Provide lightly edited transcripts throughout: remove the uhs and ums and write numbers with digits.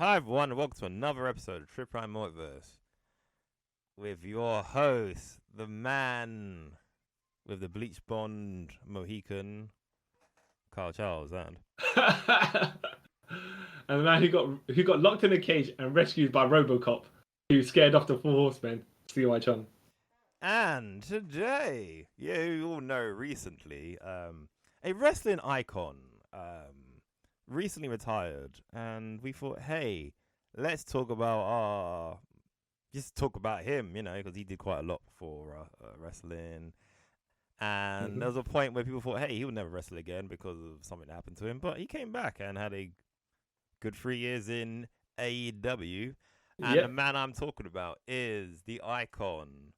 Hi everyone, and welcome to another episode of Trip Prime Multiverse with your host, the man with the bleach blonde Mohican, Carl Charles, and And the man who got locked in a cage and rescued by RoboCop, who scared off the four horsemen, CY Chung. and today, you all know recently, a wrestling icon recently retired, and we thought, hey, let's talk about him, because he did quite a lot for wrestling. And there was a point where people thought, hey, he would never wrestle again because of something that happened to him. But he came back and had a good 3 years in AEW. And the man I'm talking about is the icon,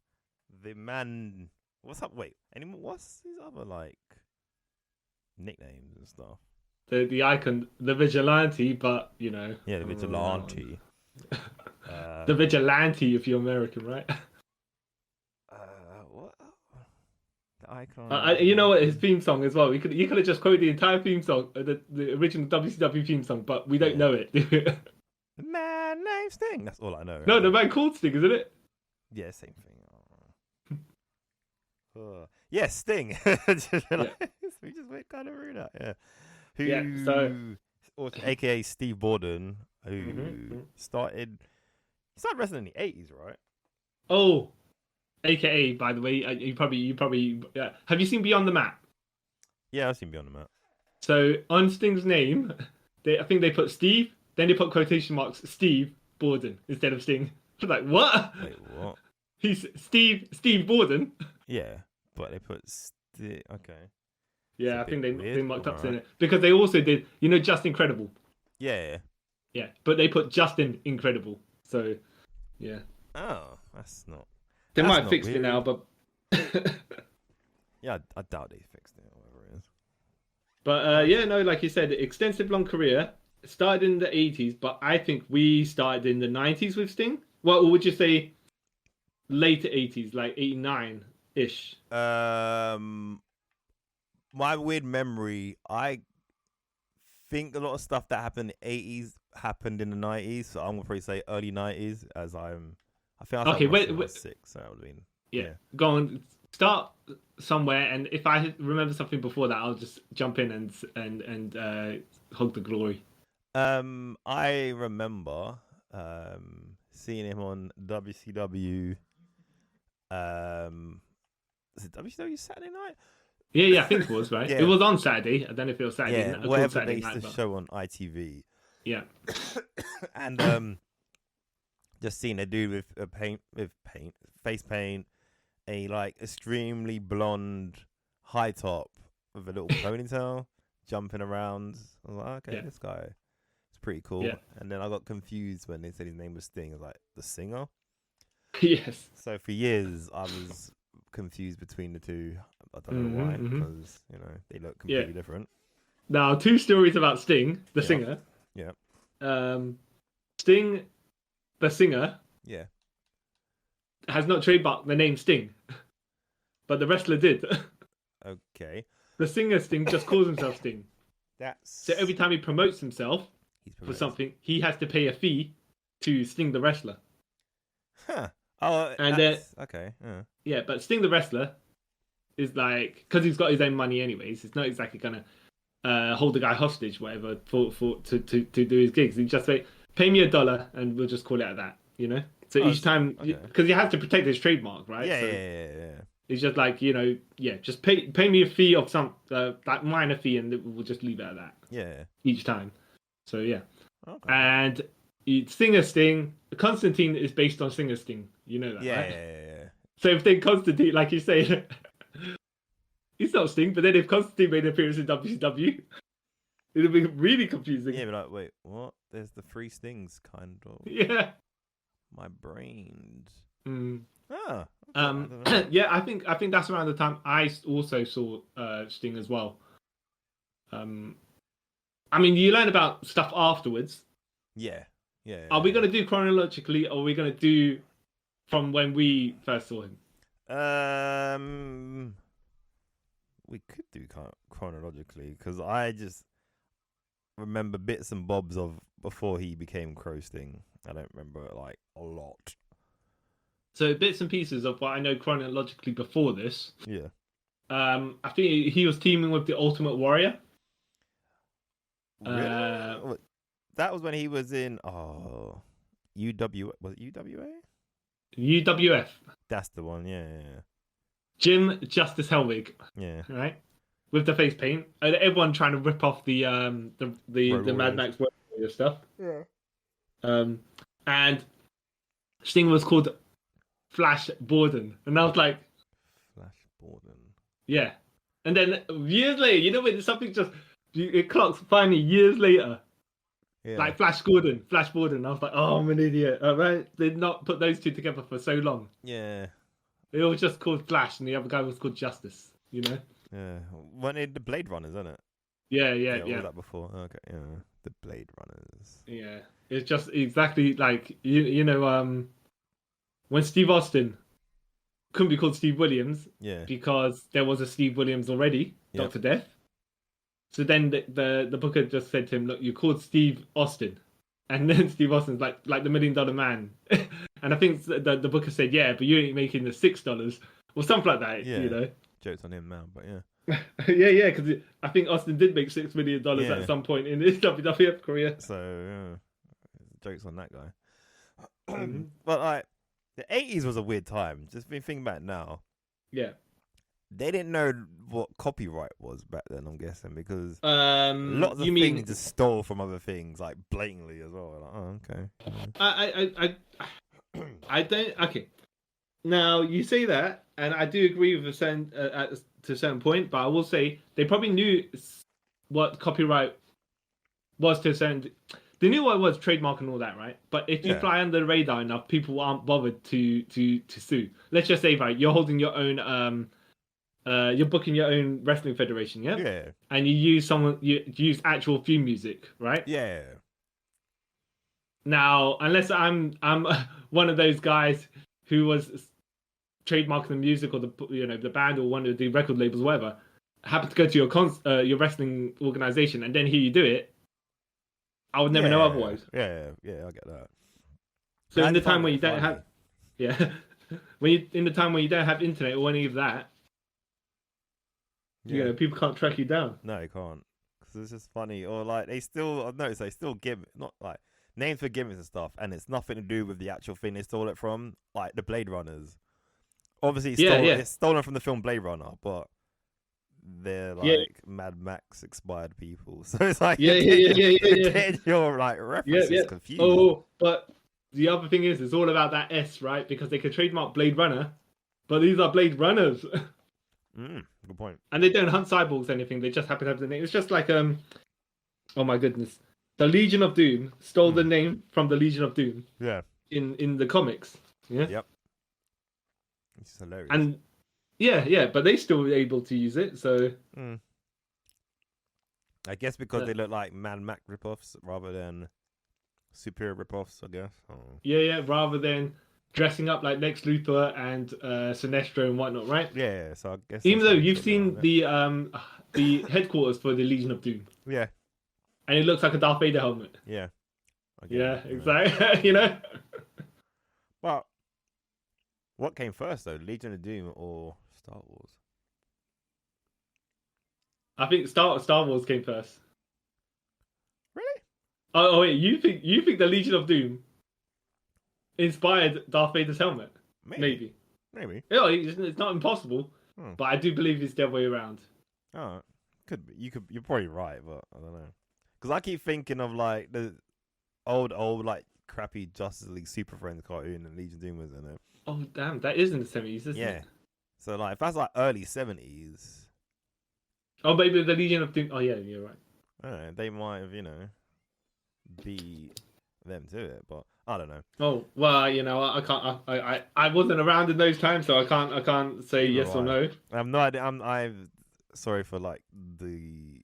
the man. What's up? Wait, what's his other nicknames and stuff? The icon, the vigilante, but Yeah, the vigilante. The vigilante if you're American, right? What? The icon. You know what? His theme song as well. You could have just quoted the entire theme song, the original WCW theme song, but we don't know it. The man named Sting. That's all I know. No, the man called Sting, isn't it? Yeah, same thing. Yeah, Sting. We just went kind of rude out. Yeah. Also, aka Steve Borden, who started wrestling in the 80s, right? Oh, AKA, by the way, you probably have you seen Beyond the Mat? Yeah, I've seen Beyond the Mat. So on Sting's name, I think they put Steve, then they put quotation marks Steve Borden instead of Sting. I was like, what? Wait, what? He's Steve Borden. Yeah, but they put okay. Yeah, I think they mucked up right. in it because they also did, Just Incredible. Yeah. Yeah, but they put Justin Incredible. So, yeah. Oh, that's not. They that's might have not fixed weird. it now, but yeah, I doubt they fixed it. Whatever it is. But like you said, extensive long career. Started in the 80s, but I think we started in the 90s with Sting. Well, or would you say later 80s, like 89 ish? My weird memory, I think a lot of stuff that happened in the 80s happened in the 90s, so I'm gonna probably say early 90s. I think I was 6, so that would mean Go on, start somewhere, and if I remember something before that, I'll just jump in and hug the glory. I remember seeing him on WCW. Is it WCW Saturday Night? Yeah, I think it was, right? Yeah. It was on Saturday. I don't know if it was Saturday. Yeah, whatever they used to show on ITV. Yeah. And just seeing a dude with face paint, a extremely blonde high top with a little ponytail jumping around. I was like, okay, this guy is pretty cool. Yeah. And then I got confused when they said his name was Sting. I was like, the singer? Yes. So for years I was confused between the two. I don't know why, because they look completely different. Now, 2 stories about Sting, the singer. Yeah. Sting, the singer. Yeah. Has not trademarked the name Sting, but the wrestler did. Okay. The singer Sting just calls himself Sting. So every time he promotes himself for something, he has to pay a fee to Sting the wrestler. Huh. Oh, and okay. Yeah, but Sting the wrestler is like, because he's got his own money anyways. It's not exactly gonna hold the guy hostage, whatever, to do his gigs. He just say, pay me $1 and we'll just call it at that. So each time, because he has to protect his trademark, right? Yeah. It's just like, just pay me a fee of some minor fee, and we'll just leave it at that. Yeah. Each time. So yeah. Okay. And Singer Sting, Constantine is based on Singer Sting. You know that, right? Yeah. So if they Constantine, like you say, he's not Sting, but then if Constantine made an appearance in WCW, it'll be really confusing. Yeah, but like, wait, what? There's the 3 Stings, kind of. Yeah. My brain. Yeah, I think that's around the time I also saw Sting as well. I mean, you learn about stuff afterwards. Yeah. Are we going to do chronologically, or are we going to do from when we first saw him? We could do chronologically, because I remember bits and bobs of before he became Crow Sting. I don't remember it like a lot. So bits and pieces of what I know chronologically before this. Yeah. I think he was teaming with the Ultimate Warrior. Really? That was when he was in UW. Was it UWA? UWF. That's the one. Yeah. Jim Justice Hellwig. Yeah. Right. With the face paint, and everyone trying to rip off the Mad Max Warrior stuff. Yeah. And Sting was called Flash Borden, and I was like, Flash Borden. Yeah. And then years later, when something it clocks finally years later. Yeah. Like Flash Borden. I was like, oh, I'm an idiot. Right? They did not put those two together for so long. Yeah. They all just called Flash, and the other guy was called Justice. Yeah. When the Blade Runners, isn't it? Yeah. What was that before? Okay. Yeah. The Blade Runners. Yeah. It's just exactly like when Steve Austin couldn't be called Steve Williams. Yeah. Because there was a Steve Williams already, Yep. Dr. Death. So then the booker just said to him, "Look, you're called Steve Austin," and then Steve Austin's like the $1 Million Man, and I think the booker said, "Yeah, but you ain't making the $6 or something like that." Yeah. Jokes on him now, but yeah. yeah, because I think Austin did make $6 million at some point in his WWF career. So jokes on that guy. But like the 80s was a weird time. Just been thinking about it now. Yeah. They didn't know what copyright was back then, I'm guessing, because lots of you things mean just stole from other things, like blatantly as well. Like, oh, okay. I don't. Okay, now you say that, and I do agree with to a certain point, but I will say they probably knew what copyright was to a certain. They knew what it was, trademark and all that, right? But if you fly under the radar enough, people aren't bothered to sue. Let's just say, right, you're holding your own you're booking your own wrestling federation, yeah? Yeah. And you use actual theme music, right? Yeah. Now, unless I'm one of those guys who was trademarking the music or the band or one of the record labels, whatever, happen to go to your wrestling organization and then hear you do it, I would never know otherwise. Yeah, I get that. So in the time when you don't have, in the time when you don't have internet or any of that, people can't track you down. No, you can't, because it's just funny. Or like I've noticed they still give not like names for gimmicks and stuff, and it's nothing to do with the actual thing they stole it from, like the Blade Runners. Obviously, it's stolen from the film Blade Runner, but they're like Mad Max expired people, so it's like getting your like references confused. Oh, but the other thing is, it's all about that S, right? Because they could trademark Blade Runner, but these are Blade Runners. Good point. And they don't hunt cyborgs or anything. They just happen to have the name. It's just like oh my goodness, the Legion of Doom stole the name from the Legion of Doom. Yeah. In the comics. Yeah. Yep. It's hilarious. And but they still were able to use it. So. I guess because they look like Mad Max ripoffs rather than superior ripoffs, I guess. Oh. Yeah. Rather than dressing up like Lex Luthor and Sinestro and whatnot, right? Yeah. So I guess even though you've seen the headquarters for the Legion of Doom. Yeah. And it looks like a Darth Vader helmet. Yeah. Exactly. Well, what came first though, Legion of Doom or Star Wars? I think Star Wars came first. Really? Oh wait, you think the Legion of Doom inspired Darth Vader's helmet? Maybe. Yeah, it's not impossible, but I do believe it's the other way around. Oh, could be. You're probably right, but I don't know. Because I keep thinking of like the old like crappy Justice League Super Friends cartoon and Legion of Doom was in it. Oh damn, that is in the 70s, isn't it? So like if that's like early 70s. Oh, maybe the Legion of Doom. Oh yeah, you're right. I don't know. They might have be them to it, but I don't know. Oh well, I can't. I wasn't around in those times, so I can't say yes or no. I have no idea. I'm sorry for like the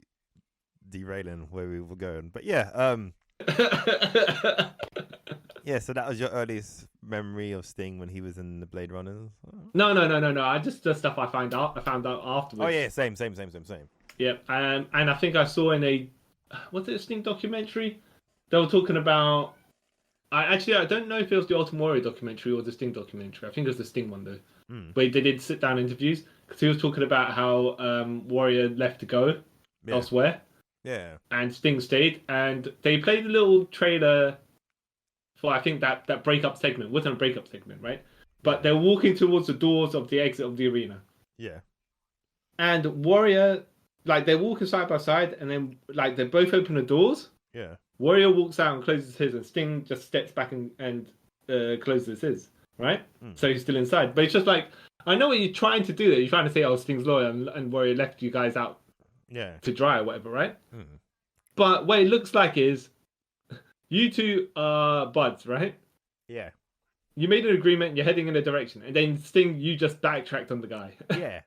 derailing where we were going, but yeah. Yeah, so that was your earliest memory of Sting when he was in the Blade Runners? No. I just the stuff I found out afterwards. Oh yeah, same. Yeah, and I think I saw in a was it a Sting documentary? They were talking about. I don't know if it was the Ultimate Warrior documentary or the Sting documentary. I think it was the Sting one though. Mm. Where they did sit down interviews because he was talking about how Warrior left to go elsewhere. Yeah. And Sting stayed, and they played a little trailer for I think that breakup segment. It wasn't a breakup segment, right? But they're walking towards the doors of the exit of the arena. Yeah. And Warrior, like they're walking side by side, and then like they both open the doors. Yeah. Warrior walks out and closes his, and Sting just steps back and closes his. Right? So he's still inside, but it's just like I know what you're trying to do there. You're trying to say, "Oh, Sting's loyal," and Warrior left you guys out to dry or whatever, right? But what it looks like is you two are buds, right? Yeah. You made an agreement, you're heading in a direction, and then Sting, you just backtracked on the guy. Yeah.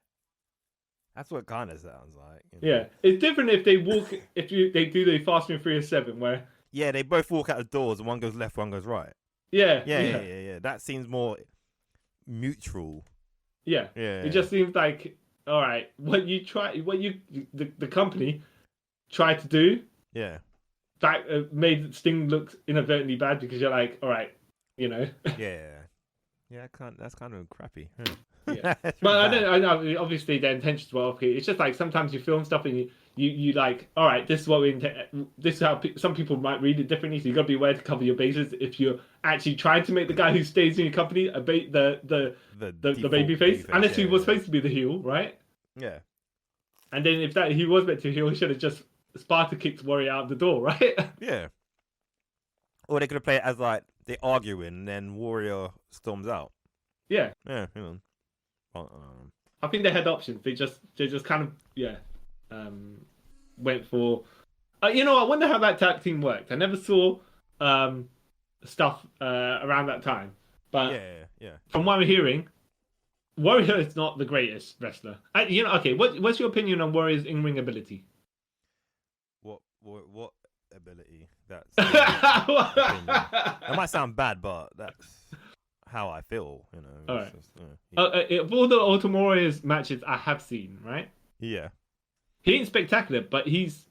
That's what it kind of sounds like. You know? Yeah. It's different if they walk, they do the Fast and Furious 7, where... Yeah, they both walk out the doors, and one goes left, one goes right. Yeah. Yeah. That seems more mutual. Yeah. It just seems like, all right, the company tried to do... Yeah. That made Sting look inadvertently bad because you're like, all right, you know. Yeah, that's kind of crappy. Yeah. But I know. Obviously, their intentions were okay. It's just like sometimes you film stuff and you like, all right, this is what we intend. This is how some people might read it differently. So you got to be aware to cover your bases if you're actually trying to make the guy who stays in your company the baby face, unless he was supposed to be the heel, right? Yeah. And then if he was meant to heel, he should have just Sparta kicked Warrior out the door, right? Yeah. Or they could have played it as like they arguing, and then Warrior storms out. Yeah. Yeah. I think they had options. They just kind of went for. I wonder how that tag team worked. I never saw stuff around that time, but from what I'm hearing, Warrior is not the greatest wrestler. Okay. What's your opinion on Warrior's in-ring ability? What ability? That's that might sound bad, but that's how I feel. You know. All right. Of all the Ultimate Warriors matches I have seen, right? Yeah. He ain't spectacular, but he's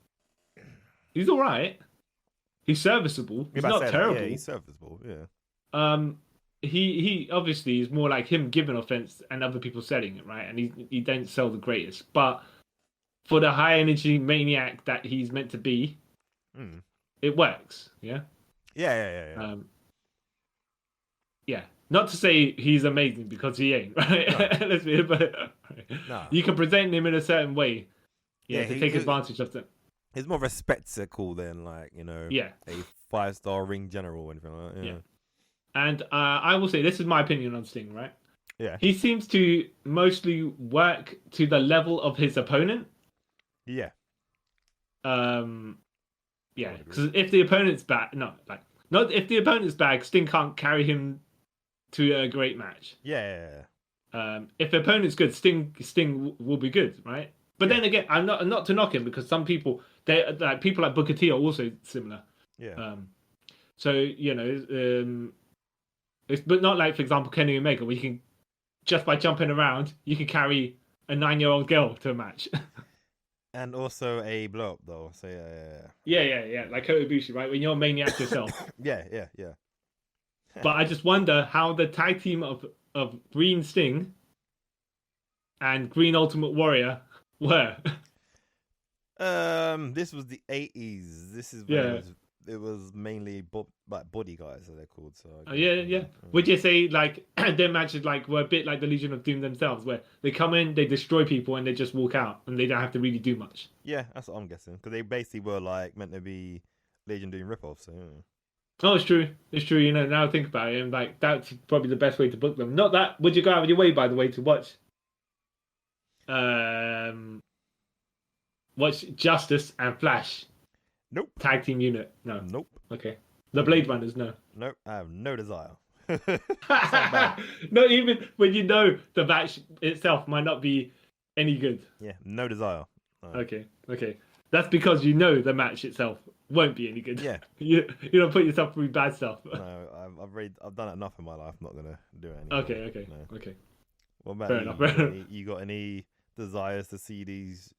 all right. He's serviceable. He's not terrible. Yeah, he's serviceable. Yeah. He obviously is more like him giving offense and other people selling it, right? And he don't sell the greatest, but for the high energy maniac that he's meant to be, it works. Yeah. Yeah. Yeah. Not to say he's amazing because he ain't, right? No. Let's be but no. You can present him in a certain way, to take advantage of them. He's more of a spectacle than like a 5-star ring general or anything like that. Yeah. And I will say this is my opinion on Sting, right? Yeah. He seems to mostly work to the level of his opponent. Yeah. Yeah, because if the opponent's bad, if the opponent's bad, Sting can't carry him to a great match. Yeah. If the opponent's good, Sting will be good, right? But then again, I'm not to knock him because some people people like Booker T are also similar. Yeah. So it's but not like for example Kenny Omega where you can just by jumping around you can carry a 9-year-old girl to a match. And also a blow up though. So yeah. Like Kota Ibushi, right? When you're a maniac yourself. Yeah. But I just wonder how the tag team of Green Sting and Green Ultimate Warrior were. This was the 80s. This is when it was mainly body guys that they're called. So yeah. Would you say like their matches were a bit like the Legion of Doom themselves, where they come in, they destroy people, and they just walk out, and they don't have to really do much? Yeah, that's what I'm guessing because they basically were like meant to be Legion Doom ripoffs. So. Oh, it's true. It's true. Now I think about it, and that's probably the best way to book them. Not that. Would you go out of your way, by the way, to watch? Watch Justice and Flash. Nope. Tag team unit. No. Nope. Okay. The Blade Runners. No. Nope. I have no desire. Not even when the match itself might not be any good. Yeah. No desire. No. Okay. That's because the match itself won't be any good. Yeah. You don't put yourself through bad stuff. No, I've done it enough in my life. I'm not gonna do it anymore. Okay. No. Okay. What about Fair enough. You got any desires to see these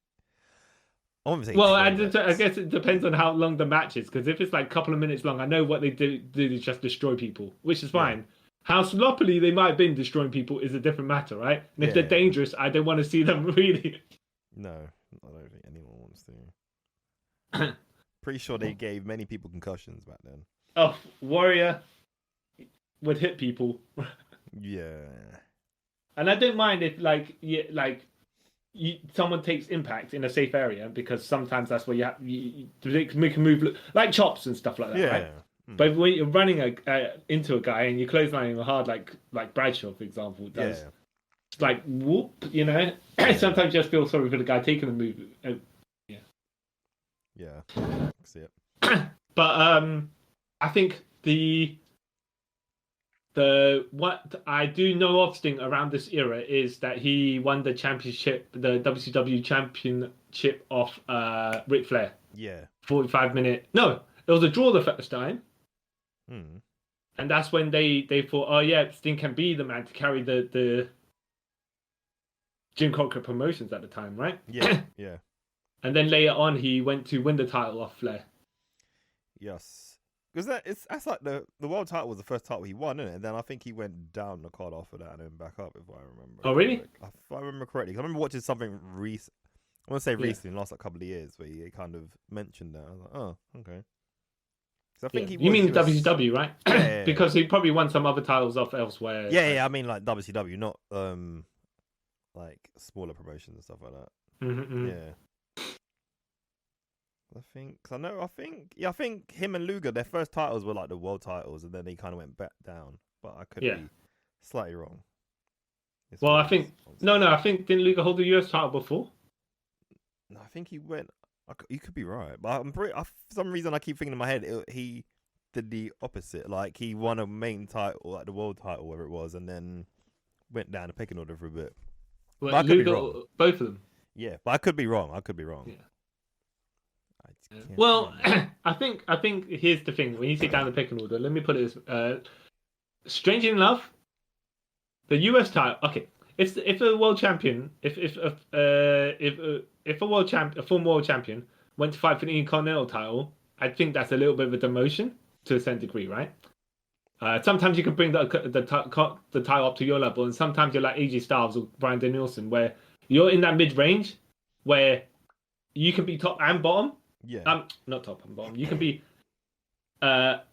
wouldn't say Well, I Trollex. guess it depends on how long the match is. Because if it's like a couple of minutes long, I know what they do is just destroy people, which is Yeah, fine. How sloppily they might have been destroying people is a different matter, right? And if they're yeah. dangerous, I don't want to see them really. No, I don't think anyone wants to. Pretty sure they gave many people concussions back then. Oh, Warrior would hit people, Yeah, and I don't mind if someone takes impact in a safe area because sometimes that's where you make a move like chops and stuff like that, right? yeah. But when you're running into a guy and you're clotheslining him hard, like Bradshaw, for example, does, Yeah, it's like whoop, you know. yeah, Sometimes you just feel sorry for the guy taking the move. Yeah. yeah. See it. But I think the what I do know of Sting around this era is that he won the championship, the WCW championship off Ric Flair. Yeah. 45-minute. No, it was a draw the first time. Hmm. And that's when they thought, oh yeah, Sting can be the man to carry the Jim Crockett Promotions at the time, right? Yeah, yeah. And then later on, he went to win the title off Flair. Yes. Because that's like the world title was the first title he won, isn't it? And then I think he went down the card after that and then back up, if I remember. Oh, really? If I remember correctly. 'Cause I remember watching something recent. I want to say recently, in the last couple of years, where he kind of mentioned that. I was like, oh, okay. So I think he was. You mean US... WCW, right? Yeah. Because he probably won some other titles off elsewhere. Yeah. I mean, like WCW, not like smaller promotions and stuff like that. Mm-hmm. Yeah. I think him and Luger, their first titles were like the world titles, and then they kind of went back down. But I could be slightly wrong. Well, I think I think didn't Luger hold the US title before? No, I think he went. You could be right, but for some reason I keep thinking in my head he did the opposite. Like he won a main title, like the world title, whatever it was, and then went down the pecking order for a bit. Well, I could be wrong. Both of them. Yeah, but I could be wrong. Yeah. I well, I think here's the thing. When you sit down the pecking order, let me put it as strangely enough, the US title. Okay, if a world champion, if a world champ, a former world champion went to fight for the Intercontinental title, I think that's a little bit of a demotion to a certain degree, right? Sometimes you can bring the title up to your level, and sometimes you're like AJ Styles or Bryan Danielson, where you're in that mid range where you can be top and bottom. Yeah. Not top and bottom. You can be that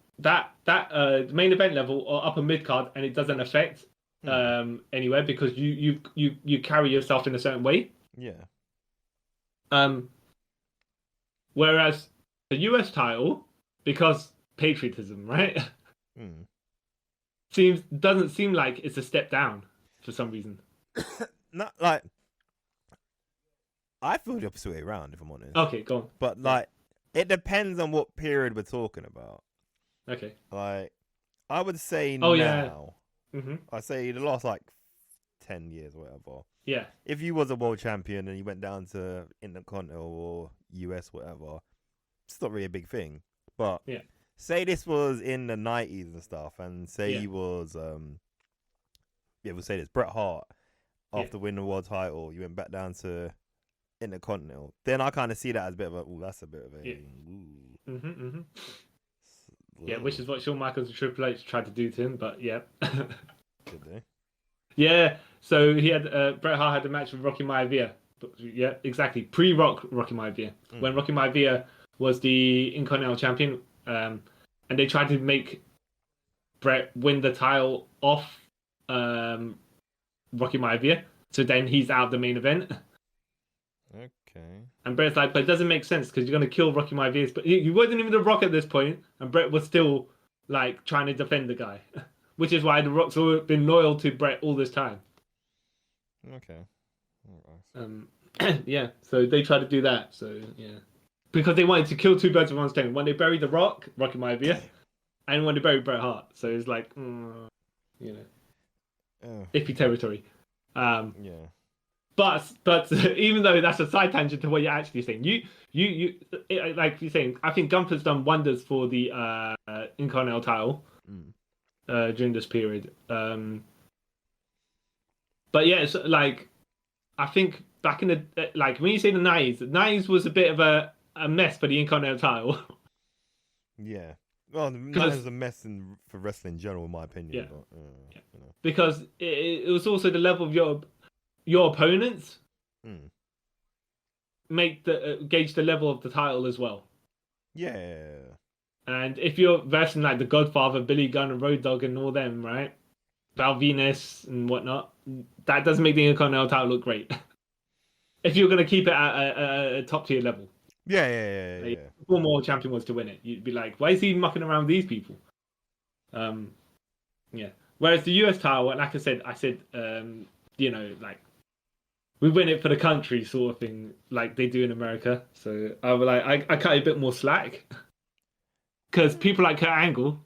main event level or upper mid card, and it doesn't affect anywhere because you carry yourself in a certain way. Yeah. Whereas the US title, because patriotism, right? Doesn't seem like it's a step down for some reason. Not like I feel the opposite way around, if I'm honest. Okay, go on. But like, it depends on what period we're talking about. Okay. Like, I would say now. Yeah. Mm-hmm. I say the last like 10 years or whatever. Yeah. If you was a world champion and you went down to Intercontinental or US, whatever, it's not really a big thing. But say this was in the 90s and stuff, and say he was, we'll say this, Bret Hart, after winning the world title, you went back down to Intercontinental. Then I kind of see that as a bit of that's a bit of a. Yeah. Yeah, which is what Shawn Michaels and Triple H tried to do to him, but yeah. Did they? Yeah, so he had Bret Hart had a match with Rocky Maivia. Yeah, exactly. Pre-Rocky Maivia, when Rocky Maivia was the Intercontinental champion, and they tried to make Bret win the title off Rocky Maivia, so then he's out of the main event. Okay. And Bret's like, but it doesn't make sense because you're going to kill Rocky Maivia. But he wasn't even The Rock at this point, and Bret was still like trying to defend the guy, which is why The Rock's been loyal to Bret all this time. Okay. Yeah, so they tried to do that. So yeah, because they wanted to kill two birds with one stone. When they buried The Rock, Rocky Maivia, and when they buried Bret Hart, so it's like, iffy territory. Yeah. But even though that's a side tangent to what you're actually saying, you like you're saying, I think Gunther's done wonders for the Intercontinental title during this period. But yeah, it's like I think back in the like when you say the 90s was a bit of a mess for the Intercontinental title. Yeah. Well, the night is a mess for wrestling in general, in my opinion. Yeah. But, Because it was also the level of your opponents make the gauge the level of the title as well. Yeah. And if you're versing like the Godfather, Billy Gunn, and Road Dogg, and all them, right? Val Venus and whatnot, that doesn't make the Intercontinental title look great. If you're going to keep it at a top tier level. Yeah. Like, if one more champion was to win it, you'd be like, why is he mucking around with these people? Yeah. Whereas the US title, like I said, you know, like we win it for the country sort of thing, like they do in America. So I was like, I cut a bit more slack because people like Kurt Angle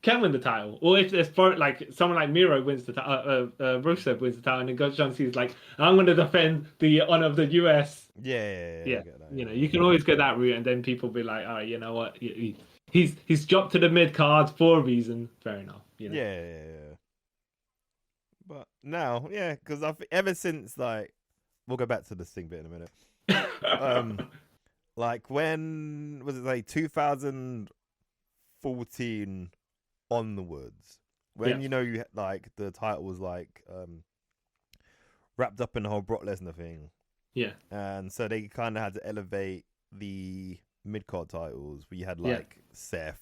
can win the title, or if there's like someone like Miro wins the title, Rusev wins the title, and then goes John Cena's like, I'm going to defend the honor of the US. Yeah. You know, you can always go that route, and then people be like, oh, you know what, he's dropped to the mid card for a reason. Fair enough. You know? Yeah. But now, because I think ever since like we'll go back to the Sting bit in a minute. Like when was it like 2014 onwards when you know you like the title was like wrapped up in the whole Brock Lesnar thing, and so they kind of had to elevate the mid-card titles where you had like Seth,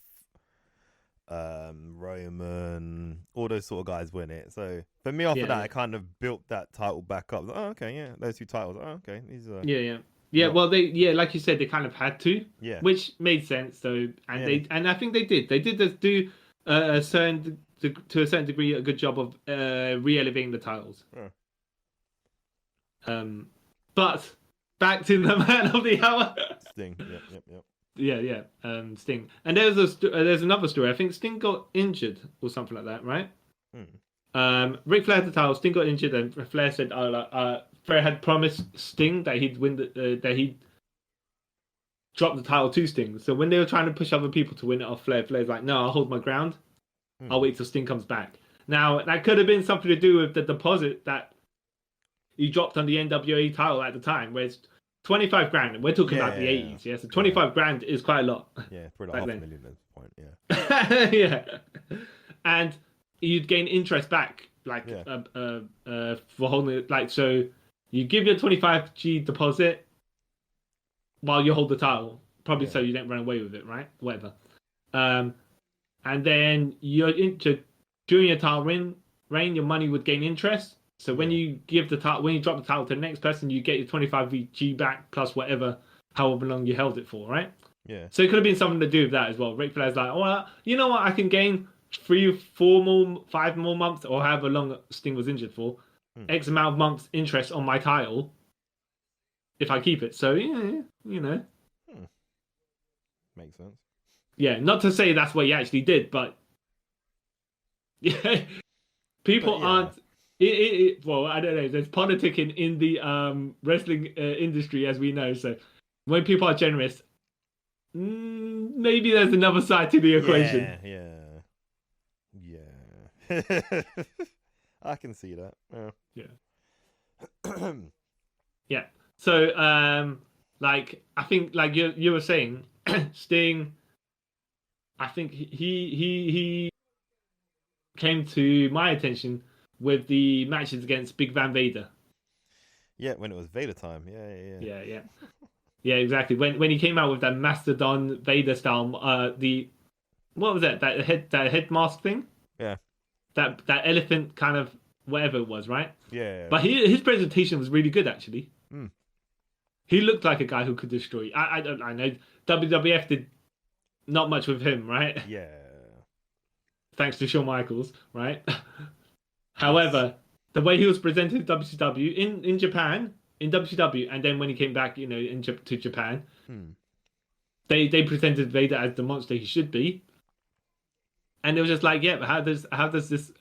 Roman, all those sort of guys win it. So for me, after that, I kind of built that title back up. Like, oh, okay, those two titles. Oh, okay, these are well, they like you said, they kind of had to, which made sense. So and I think they did do to a certain degree a good job of re-elevating the titles. But back to the man of the hour, Sting. Yep. Sting. And there's another story. I think Sting got injured or something like that, right? Ric Flair had the title. Sting got injured, and Flair said, Flair had promised Sting that he'd win that he'd drop the title to Sting. So when they were trying to push other people to win it off Flair's like, no, I'll hold my ground. I'll wait till Sting comes back. Now that could have been something to do with the deposit that he dropped on the NWA title at the time, where it's 25 grand. We're talking about the 80s, so 25 grand is quite a lot. Yeah, probably like $500,000 at this point. Yeah. And you'd gain interest back, like for holding it. Like, so you give your 25G deposit while you hold the title, probably so you don't run away with it, right? Whatever. And then during your title reign, your money would gain interest. So when you give the title, when you drop the title to the next person, you get your 25G back plus whatever, however long you held it for, right? Yeah. So it could have been something to do with that as well. Ric Flair's like, well, you know what? I can gain 3, 4 more, 5 more months, or however long Sting was injured for, X amount of months interest on my title if I keep it. So you know, makes sense. Yeah, not to say that's what he actually did, but people aren't. Well, I don't know. There's politicking in the wrestling industry, as we know. So when people are generous, maybe there's another side to the equation. Yeah. I can see that. Yeah. So, like, I think, like you were saying, Sting, I think he came to my attention with the matches against Big Van Vader. Yeah, when it was Vader time. Yeah, exactly. When he came out with that Mastodon Vader style, what was that? That head mask thing? Yeah. That elephant kind of whatever it was, right? Yeah. But his presentation was really good, actually. He looked like a guy who could destroy. I know WWF did not much with him, right? Yeah. Thanks to Shawn Michaels, right? However, the way he was presented in WCW in Japan, in WCW, and then when he came back, you know, to Japan, they presented Vader as the monster he should be, and it was just like, yeah, but how does this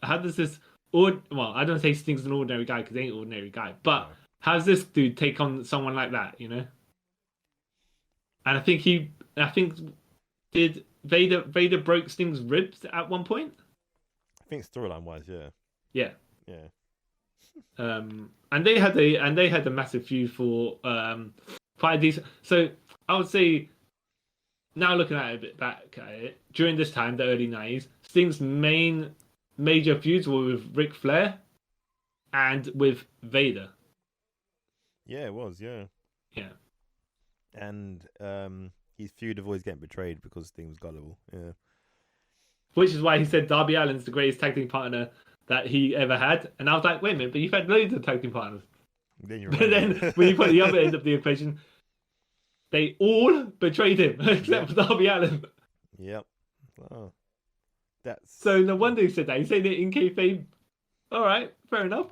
well, I don't say Sting's an ordinary guy because he ain't an ordinary guy, but how does this dude take on someone like that, you know? And I think did Vader broke Sting's ribs at one point? I think storyline wise, yeah. Yeah. And they had a massive feud for quite a decent. So I would say now looking at it a bit back at it during this time, the early '90s, Sting's main major feuds were with Ric Flair and with Vader. Yeah, it was. Yeah, Yeah. and his feud of always getting betrayed because Sting was gullible. Yeah. Which is why he said Darby Allin's the greatest tag team partner that he ever had. And I was like, wait a minute, but you've had loads of tag team partners. Then you But remember. then when you put the other end of the equation, they all betrayed him except for Darby Allin. Yep. Oh, that's So no wonder he said that. He's saying it in kayfabe. All right, fair enough.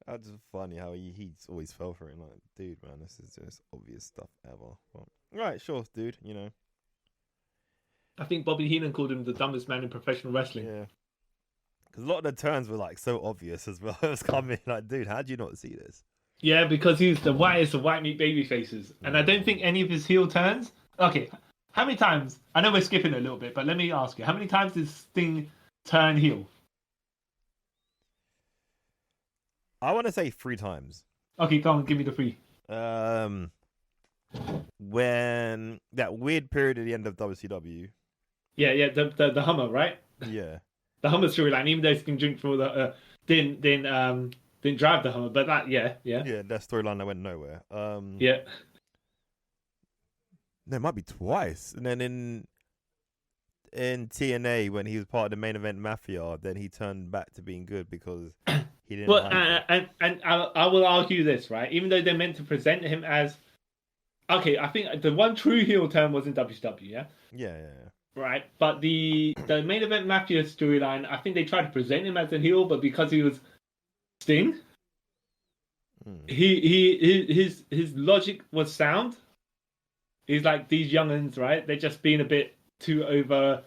that's just funny how he's always fell for it. Like, dude, man, this is just obvious stuff ever. Well, right, sure, dude. You know. I think Bobby Heenan called him the dumbest man in professional wrestling. Yeah. Because a lot of the turns were like so obvious as well. It was coming like, dude, how do you not see this? Yeah, because he's the whitest of white meat baby faces. And I don't think any of his heel turns. Okay, how many times? I know we're skipping a little bit, but let me ask you: how many times did Sting turn heel? I want to say 3 times. Okay, go on, give me the three. When that weird period at the end of WCW. Yeah, the Hummer, right? Yeah. The Hummer storyline, even though Sting drink for the didn't drive the Hummer, but that yeah. Yeah, that storyline that went nowhere. Yeah. There might be twice, and then in TNA when he was part of the main event Mafia, then he turned back to being good because he didn't. But like and I will argue this, right? Even though they're meant to present him as okay, I think the one true heel turn was in WCW, yeah. Yeah. Right, but the main event Mafia storyline, I think they tried to present him as a heel, but because he was Sting, his logic was sound. He's like these young'uns, right? They're just being a bit too over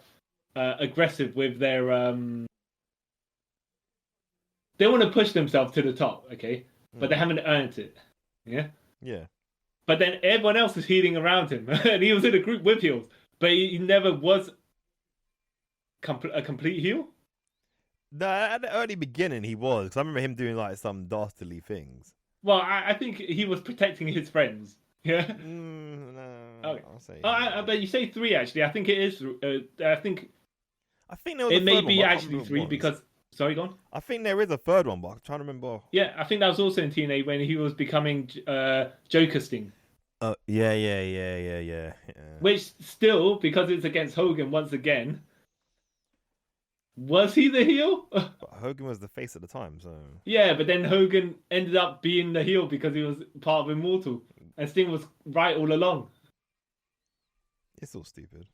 aggressive with their they want to push themselves to the top, okay, but they haven't earned it, yeah. But then everyone else is healing around him, and he was in a group with heels, but he never was a complete heel. No, at the early beginning he was, because I remember him doing like some dastardly things. Well, I think he was protecting his friends. Yeah. No, okay. I'll say. But you say 3 actually. I think it is. I think there was it a may third be one, actually 3 because. Sorry, go on. I think there is a third one, but I'm trying to remember. Yeah, I think that was also in TNA when he was becoming Joker Sting. Yeah. Which still, because it's against Hogan once again, was he the heel? But Hogan was the face at the time, so. Yeah, but then Hogan ended up being the heel because he was part of Immortal, and Sting was right all along. It's all stupid.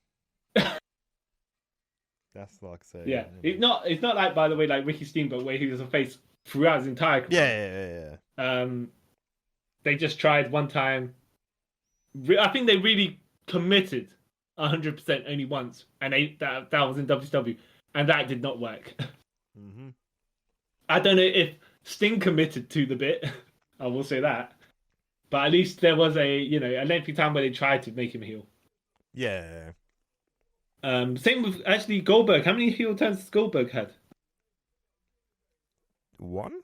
That's like saying. Yeah, it's not like, by the way, like Ricky Steamboat where he was a face throughout his entire career. Yeah. They just tried one time. I think they really committed 100% only once, and that was in WCW, and that did not work. Mm-hmm. I don't know if Sting committed to the bit. I will say that, but at least there was a lengthy time where they tried to make him a heel. Yeah. Same with actually Goldberg. How many heel turns has Goldberg had? 1?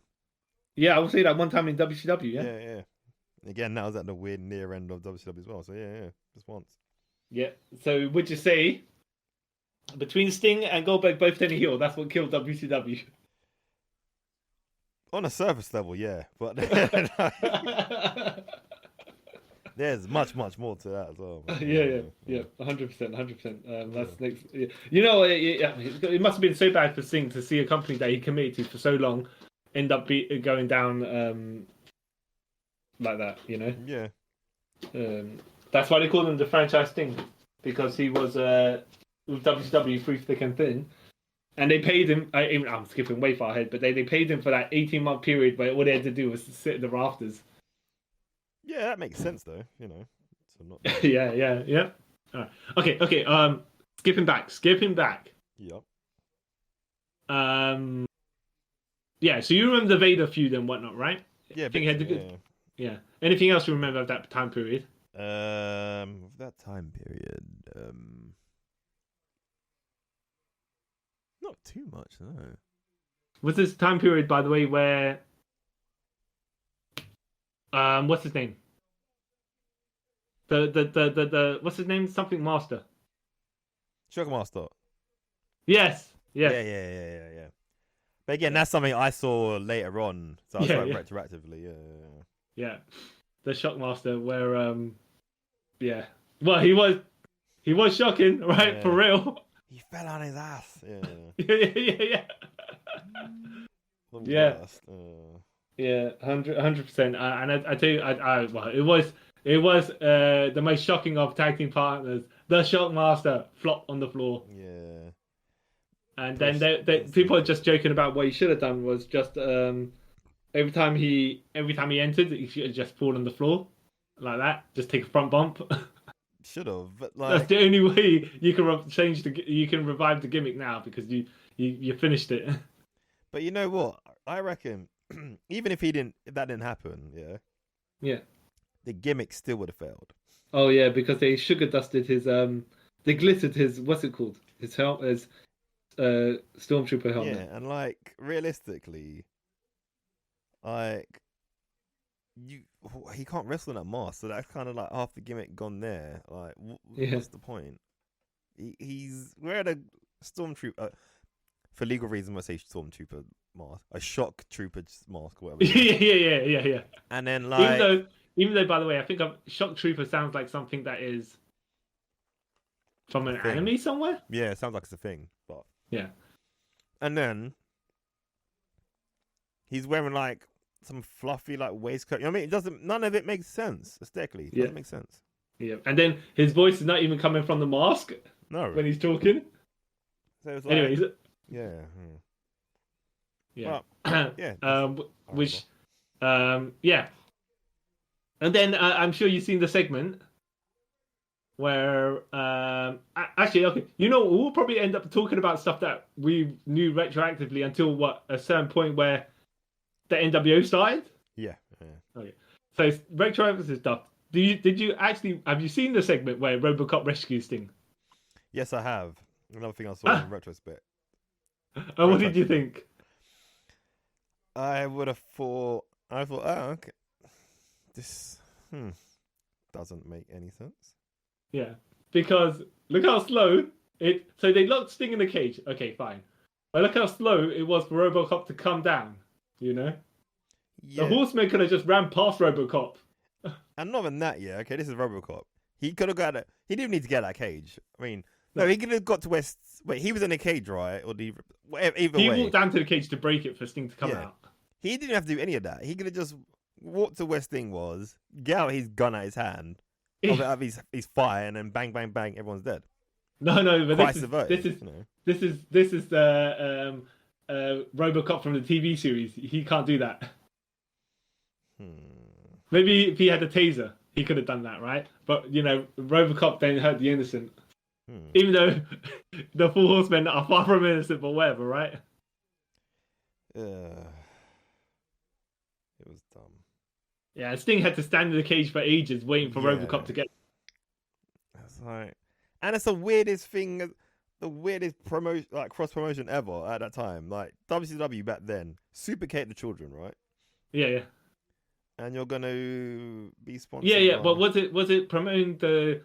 Yeah, I would say that one time in WCW. Yeah. Again, that was at the weird near end of WCW as well. So yeah, just once. Yeah. So would you say between Sting and Goldberg both turning heel, that's what killed WCW? On a surface level, yeah, but there's much more to that as well. Yeah, 100%. That's next. Yeah. You know, it must have been so bad for Sting to see a company that he committed to for so long end up going down like that. You know. Yeah. That's why they call him the franchise Sting, because he was with WCW through thick and thin, and they paid him. I'm skipping way far ahead, but they paid him for that 18-month period where all they had to do was sit in the rafters. Yeah, that makes sense though. You know. So not... yeah. All right. Okay. Skipping back. Yep. Yeah. So you remember the Vader feud and whatnot, right? Yeah. I think he had the good. Yeah. Anything else you remember of that time period? That time period. Not too much, no. Was this time period, by the way, where What's his name? The what's his name? Something Master. Shockmaster. Yes, yes, Yeah. But again, that's something I saw later on, so I saw it retroactively. yeah. The Shockmaster, where yeah. Well, he was shocking, right? For real. He fell on his ass. Yeah. The Yeah. worst. Yeah, 100%. And I tell you, well, it was the most shocking of tag team partners. The Shockmaster flop on the floor, Yeah. and Push. then people are just joking about what he should have done was just every time he entered, he should have just fallen on the floor like that, just take a front bump. Should have, but That's like, the only way you can you can revive the gimmick now because you finished it. but you know what? I reckon even if that didn't happen, Yeah. the gimmick still would have failed. Oh yeah, because they sugar dusted his they glittered his what's it called? His stormtrooper helmet. Yeah, and like realistically, like he can't wrestle in that mask, so that's kind of like half the gimmick gone there. Like, what's the point? He's wearing a stormtrooper for legal reasons. I say stormtrooper mask, a shock trooper mask, whatever. Yeah. And then like, even though, by the way, I think shock trooper sounds like something that is from an anime somewhere. Yeah, it sounds like it's a thing, but yeah. And then he's wearing like some fluffy like waistcoat. You know what I mean? It doesn't. None of it makes sense aesthetically. It doesn't make sense. Yeah, and then his voice is not even coming from the mask. No. When he's talking. So it's like, anyways. Yeah. Yeah. Well, yeah. Yeah. And then I'm sure you've seen the segment where actually, okay, we'll probably end up talking about stuff that we knew retroactively until a certain point where the NWO started. Yeah. Okay. So retroactive stuff. Have you seen the segment where RoboCop rescues Sting? Yes, I have. Another thing I saw in retrospect. And what did you think? I thought, oh, okay. This doesn't make any sense. Yeah, because look how slow it. So they locked Sting in the cage. Okay, fine. But look how slow it was for RoboCop to come down. Yeah. The Horseman could have just ran past RoboCop. And not even that, okay, this is RoboCop. He could have got it. He didn't need to get that cage. I mean, no, he could have got to West. Wait, he was in a cage, right? Or either way. He walked down to the cage to break it for Sting to come out. He didn't have to do any of that. He could have just walked to where Sting was, get out his gun at his hand, of his fire, and then bang, bang, bang, everyone's dead. No, but this is the RoboCop from the TV series. He can't do that. Maybe if he had a taser, he could have done that, right? But RoboCop then hurt the innocent, even though the Four Horsemen are far from innocent, but whatever, right? It was dumb. Yeah, Sting had to stand in the cage for ages, waiting for RoboCop to get. That's like, and it's the weirdest thing, the weirdest promotion, like cross promotion ever at that time. Like WCW back then, super catered to children, right? Yeah. And you're gonna be sponsored. Yeah. But was it promoting the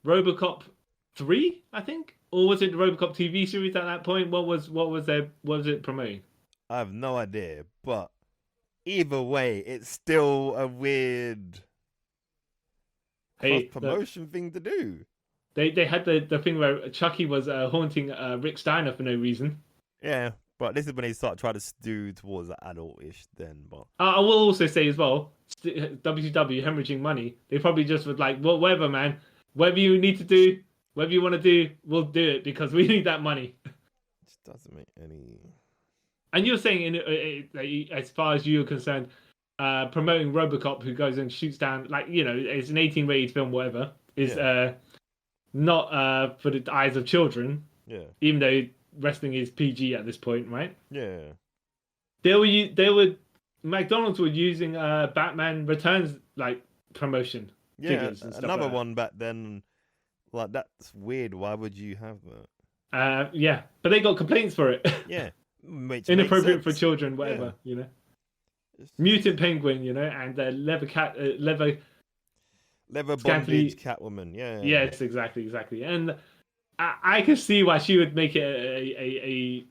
RoboCop 3, I think, or was it the RoboCop TV series at that point? What was it promoting? I have no idea, but either way, it's still a weird promotion thing to do. They had the thing where Chucky was haunting Rick Steiner for no reason. Yeah, but this is when they start trying to do towards the adult-ish then. But I will also say as well, WCW hemorrhaging money. They probably just would like, well, whatever, man. Whatever you need to do, whatever you want to do, we'll do it because we need that money. It just doesn't make any. And you're saying, as far as you're concerned, promoting RoboCop, who goes and shoots down, it's an 18-rated film, whatever, is not for the eyes of children. Yeah. Even though wrestling is PG at this point, right? Yeah. McDonald's were using Batman Returns promotion. Yeah, and stuff another like one back then. Like, that's weird. Why would you have that? Yeah, but they got complaints for it. Yeah. Inappropriate for children, whatever, mutant penguin, and the leather cat, leather bondage scantily. Catwoman. Yeah. Yes, exactly. And I can see why she would make it a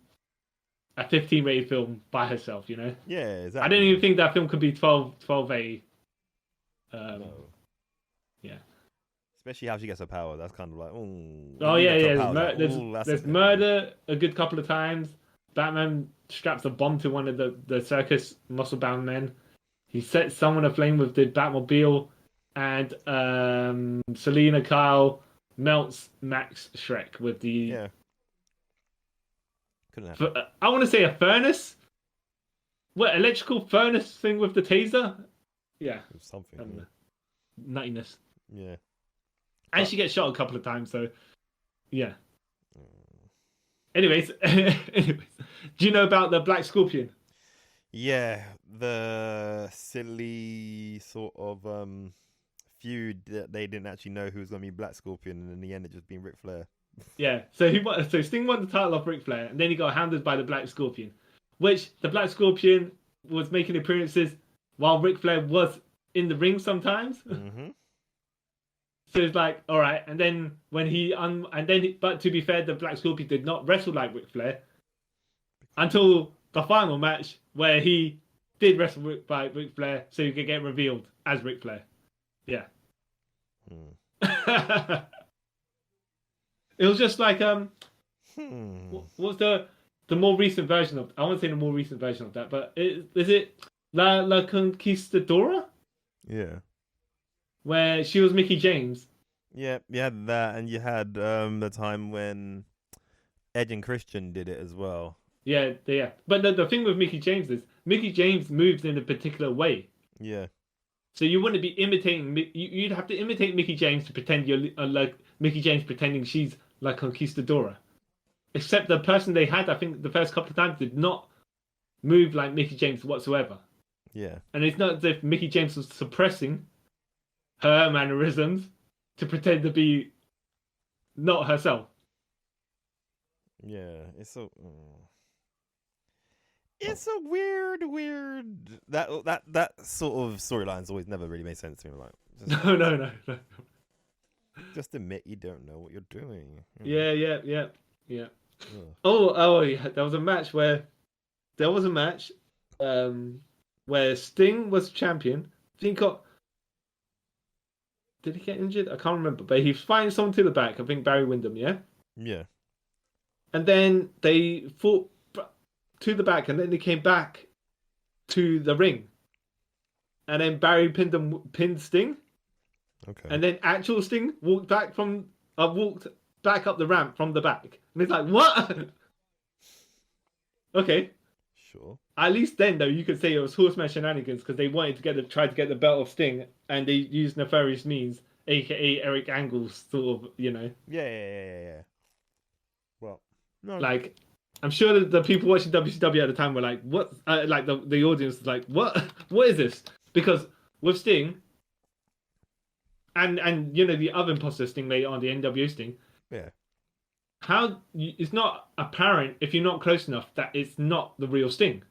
15 rated film by herself. Yeah, I don't exactly. even think that film could be 12 A. No. Yeah. Especially how she gets her power. That's kind of like, Oh leading yeah, up to her yeah. powers, like, that's a There's bit, murder a good couple of times. Batman straps a bomb to one of the circus muscle bound men. He sets someone aflame with the Batmobile, and Selena Kyle melts Max Shrek with the. Yeah. Couldn't happen. I want to say a furnace. What, electrical furnace thing with the taser? Yeah. Something. Nuttiness. Yeah. And she gets shot a couple of times, so yeah. Anyways, do you know about the Black Scorpion? Yeah, the silly sort of feud that they didn't actually know who was going to be Black Scorpion, and in the end it just being Ric Flair. Yeah, so Sting won the title off Ric Flair, and then he got hounded by the Black Scorpion, which the Black Scorpion was making appearances while Ric Flair was in the ring sometimes. Mm-hmm. So it's like, all right, and then but to be fair, the Black Scorpion did not wrestle like Ric Flair until the final match where he did wrestle by Ric Flair, so he could get revealed as Ric Flair. Yeah. It was just like what's the more recent version of? I won't say the more recent version of that, but is it La Conquistadora? Yeah. Where she was Mickey James. Yeah, you had that, and you had the time when Edge and Christian did it as well. Yeah. But the thing with Mickey James is Mickey James moves in a particular way. Yeah. So you wouldn't be imitating. You'd have to imitate Mickey James to pretend you're like Mickey James pretending she's La Conquistadora. Except the person they had, I think, the first couple of times did not move like Mickey James whatsoever. Yeah. And it's not as if Mickey James was suppressing her mannerisms to pretend to be not herself. Yeah, it's so. It's a weird. That sort of storyline's always never really made sense to me. Like, No. Just admit you don't know what you're doing. Yeah. Oh yeah. There was a match where where Sting was champion. Did he get injured? I can't remember, but he was fighting someone to the back. I think Barry Windham, yeah? Yeah. And then they fought to the back, and then they came back to the ring. And then Barry pinned Sting. Okay. And then actual Sting walked back up the ramp from the back. And it's like, what? Okay. Sure. At least then, though, you could say it was horseman shenanigans because they wanted to try to get the belt of Sting, and they used nefarious means, aka Eric Angle's sort of, Yeah. Well, no. Like, I'm sure that the people watching WCW at the time were like, "What?" Like the audience was like, "What? What is this?" Because with Sting, and the other imposter Sting later on, the NWO Sting. Yeah. It's not apparent if you're not close enough that it's not the real Sting.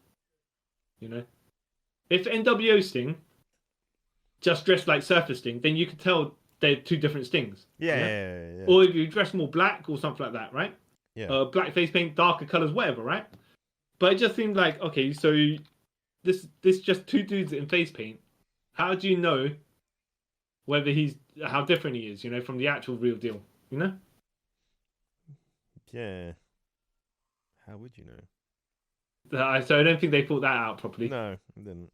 If NWO Sting just dressed like Surfer Sting, then you could tell they're two different Stings. Yeah. Or if you dress more black or something like that, right? Yeah. Black face paint, darker colors, whatever, right? But it just seemed like, okay, so this just two dudes in face paint. How do you know whether how different he is, from the actual real deal, Yeah. How would you know? So I don't think they thought that out properly. No, I didn't.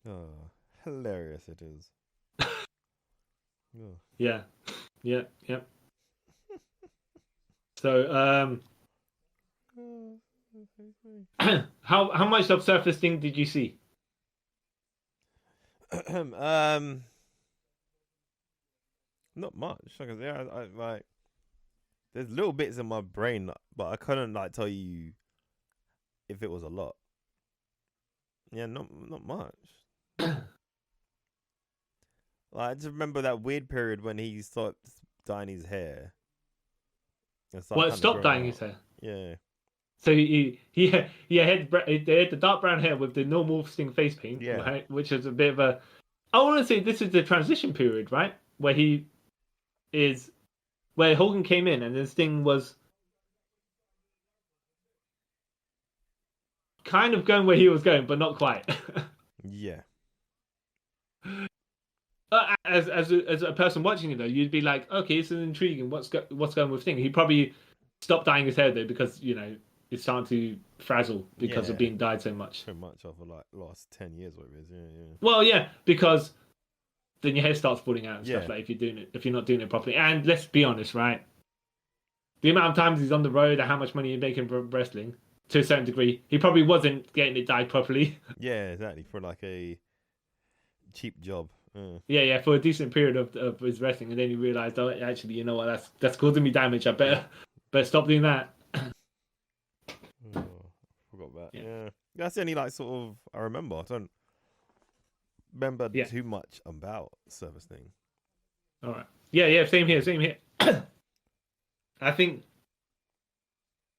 Oh, hilarious it is. Oh. Yeah. So, how much of Surface Thing did you see? Not much. Like I say, I like. There's little bits in my brain, but I couldn't tell you if it was a lot. Yeah, not much. I just remember that weird period when he started dyeing his hair. Stop dyeing his hair? Yeah. So he had the dark brown hair with the normal Sting face paint, Yeah. right? Which is a bit of a. I want to say this is the transition period, right? Where Hogan came in and then Sting was kind of going where he was going, but not quite. Yeah. As a person watching it though, you'd be like, okay, this is intriguing. What's going with Sting? He probably stopped dyeing his hair though because it's starting to frazzle because of being dyed so much. So much over like last 10 years, what it is. Yeah. Well, yeah, because then your hair starts falling out and stuff Yeah. like if you're not doing it properly. And let's be honest, right? The amount of times he's on the road and how much money he's making from wrestling, to a certain degree, he probably wasn't getting it dyed properly. Yeah, exactly. For like a cheap job. Yeah, for a decent period of his wrestling, and then he realized, oh, actually, you know what? That's causing me damage. I better stop doing that. Oh, forgot that. Yeah, that's the only like sort of I remember. I don't remember too much about Service Thing. All right. Yeah. Same here. I think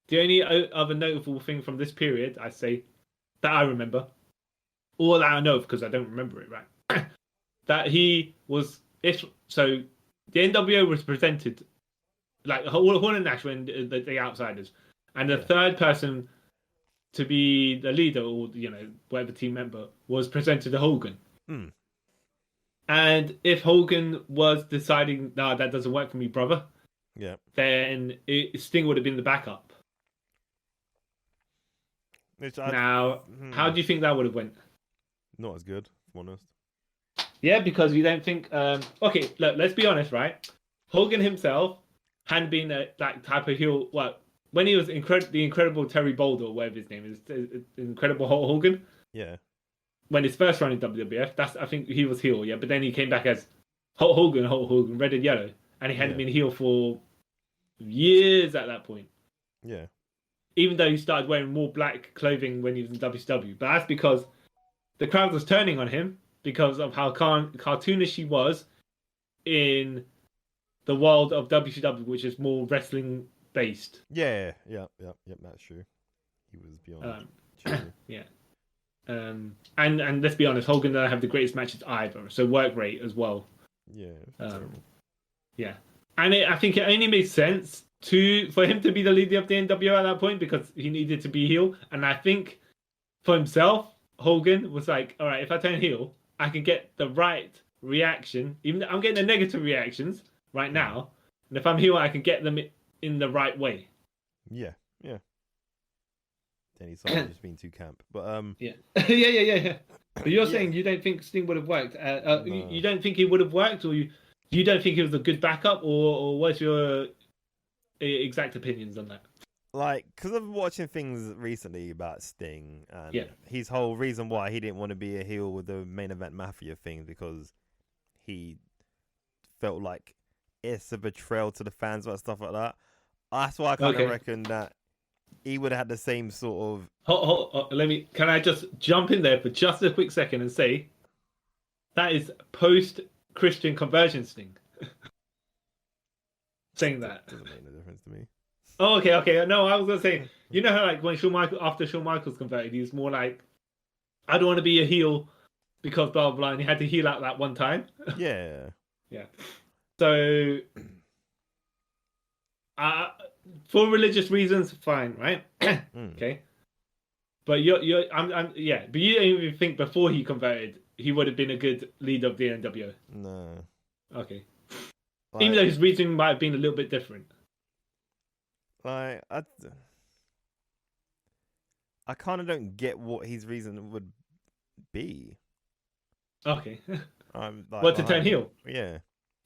the only other notable thing from this period, I say, that I remember, or that I know of because I don't remember it right, that he was the NWO was presented like Hall and Nash were the outsiders, and the third person to be the leader or whatever team member was presented to Hogan. And if Hogan was deciding, no, that doesn't work for me, brother, then Sting would have been the backup. How do you think that would have went? Not as good, if I'm honest. Yeah, because you don't think. Okay, look, let's be honest, right? Hogan himself hadn't been that type of heel. Well, when he was the Incredible Terry Boulder, or whatever his name is, Incredible Hulk Hogan. Yeah. When his first run in WWF, I think he was heel, yeah. But then he came back as Hulk Hogan, red and yellow, and he hadn't been heel for years at that point. Yeah. Even though he started wearing more black clothing when he was in WCW, but that's because the crowd was turning on him because of how cartoonish he was in the world of WCW, which is more wrestling based. Yeah, that's true. He was beyond. Yeah. And let's be honest, Hogan doesn't have the greatest matches either, so work rate as well. Yeah. Yeah. And I think it only made sense for him to be the leader of the NWO at that point because he needed to be heel. And I think for himself, Hogan was like, all right, if I turn heel, I can get the right reaction. Even though I'm getting the negative reactions right now. And if I'm heel, I can get them in the right way. Yeah. Then he started just being too camp. But yeah. Yeah. But you're saying you don't think Sting would have worked. No. You don't think he would have worked, or you don't think he was a good backup, or what's your exact opinions on that? Like, because I've been watching things recently about Sting and his whole reason why he didn't want to be a heel with the main event mafia thing because he felt like it's a betrayal to the fans and stuff like that. That's why I kind of reckon that he would have had the same sort of. Can I just jump in there for just a quick second and say that is post-Christian conversion Sting. Saying that doesn't make no difference to me. Oh, okay. No, I was gonna say, you know how like when after Shawn Michaels converted, he was more like, I don't want to be a heel because blah blah blah, and he had to heel out that one time. Yeah. So, for religious reasons, fine, right? Okay. But but you don't even think before he converted he would have been a good leader of the NWO. No. Okay. Like, even though his reasoning might have been a little bit different. Like, I kind of don't get what his reason would be. Okay. Like, to turn heel? Yeah.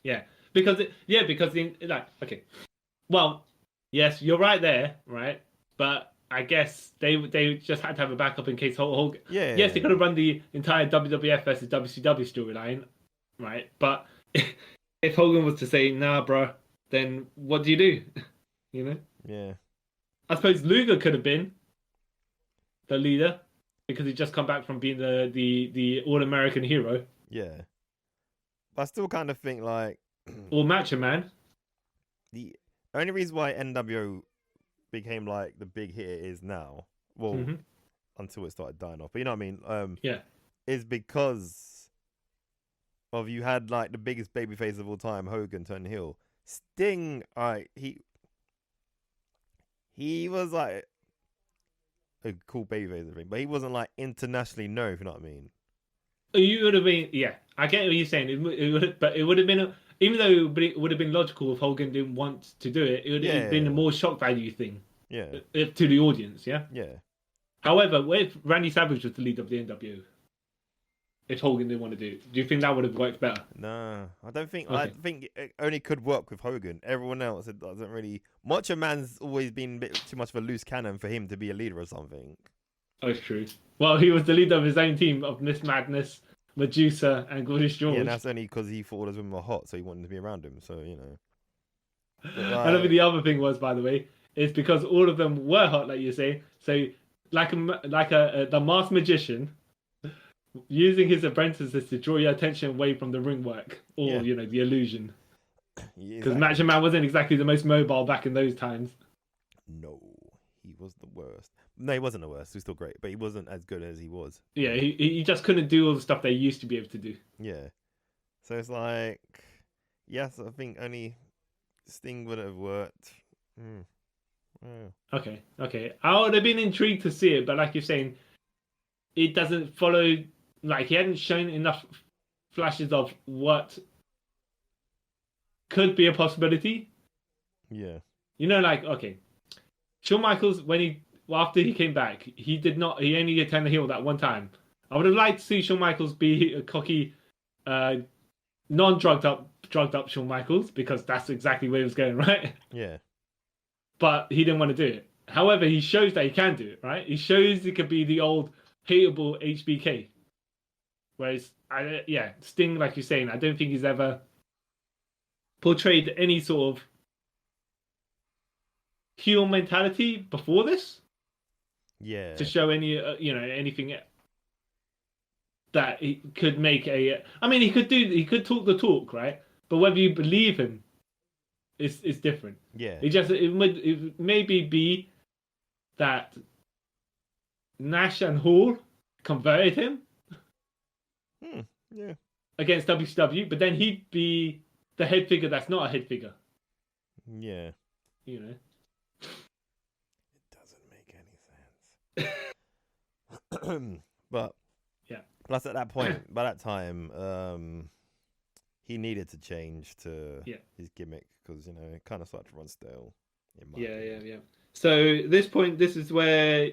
Yeah. Because okay. Well, yes, you're right there, right? But I guess they just had to have a backup in case Hogan. Yeah. Yes, they could have run the entire WWF versus WCW storyline, right? But if Hogan was to say, "Nah, bro," then what do you do? You know? Yeah. I suppose Luger could have been the leader because he'd just come back from being the All-American hero. Yeah. But I still kind of think like or Macho Man. The only reason why NWO became like the big hit it is now. Well, Mhm. until it started dying off. But you know what I mean? Yeah. Is because of you had like the biggest babyface of all time, Hogan, turn heel. Sting, alright, he was like a cool babyface, I think, but he wasn't like internationally known, if you know what I mean. You would have been, yeah. I get what you're saying. But it would have been, even though it would have been logical if Hogan didn't want to do it. It would have been a Yeah, more shock value thing yeah, to the audience. Yeah. yeah. However, what if Randy Savage was the leader of the NWO? If Hogan didn't want to do it, do you think that would have worked better? Nah, I don't think. I Okay. think it only could work with Hogan. Everyone else, it doesn't really. Macho Man's always been a bit too much of a loose cannon for him to be a leader or something. Oh, it's true. Well, he was the leader of his own team of Miss Madness, Medusa, and Gorgeous Yeah, George. and that's only because he thought all those women were hot, so he wanted to be around him. So you know. But I don't think like, the other thing was, by the way, is because all of them were hot, like you say. So, the masked magician using his apprentices to draw your attention away from the ring work or Yeah. the illusion. yeah, Because exactly. Macho Man wasn't exactly the most mobile back in those times. No, he was the worst. No, he wasn't the worst. He was still great, but he wasn't as good as he was. Yeah, he just couldn't do all the stuff they used to be able to do. Yeah. So it's like, yes, I think only Sting would have worked. Yeah. Okay. I would have been intrigued to see it, but like you're saying, it doesn't follow. Like he hadn't shown enough flashes of what could be a possibility. Yeah. Like okay, Shawn Michaels after he came back, he did not. He only turned the heel that one time. I would have liked to see Shawn Michaels be a cocky, drugged up Shawn Michaels because that's exactly where he was going, right? Yeah. But he didn't want to do it. However, he shows that he can do it, right? He shows he could be the old hateable HBK. Whereas, Sting, like you're saying, I don't think he's ever portrayed any sort of heel mentality before this Yeah. to show anything that he could make a. I mean, he could talk the talk, right? But whether you believe him is different. Yeah. It maybe be that Nash and Hall converted him Yeah. against WCW, but then he'd be the head figure that's not a head figure. Yeah. It doesn't make any sense. But yeah. Plus, at that point, by that time, he needed to change to his gimmick because it kind of started to run stale. Yeah. So this is where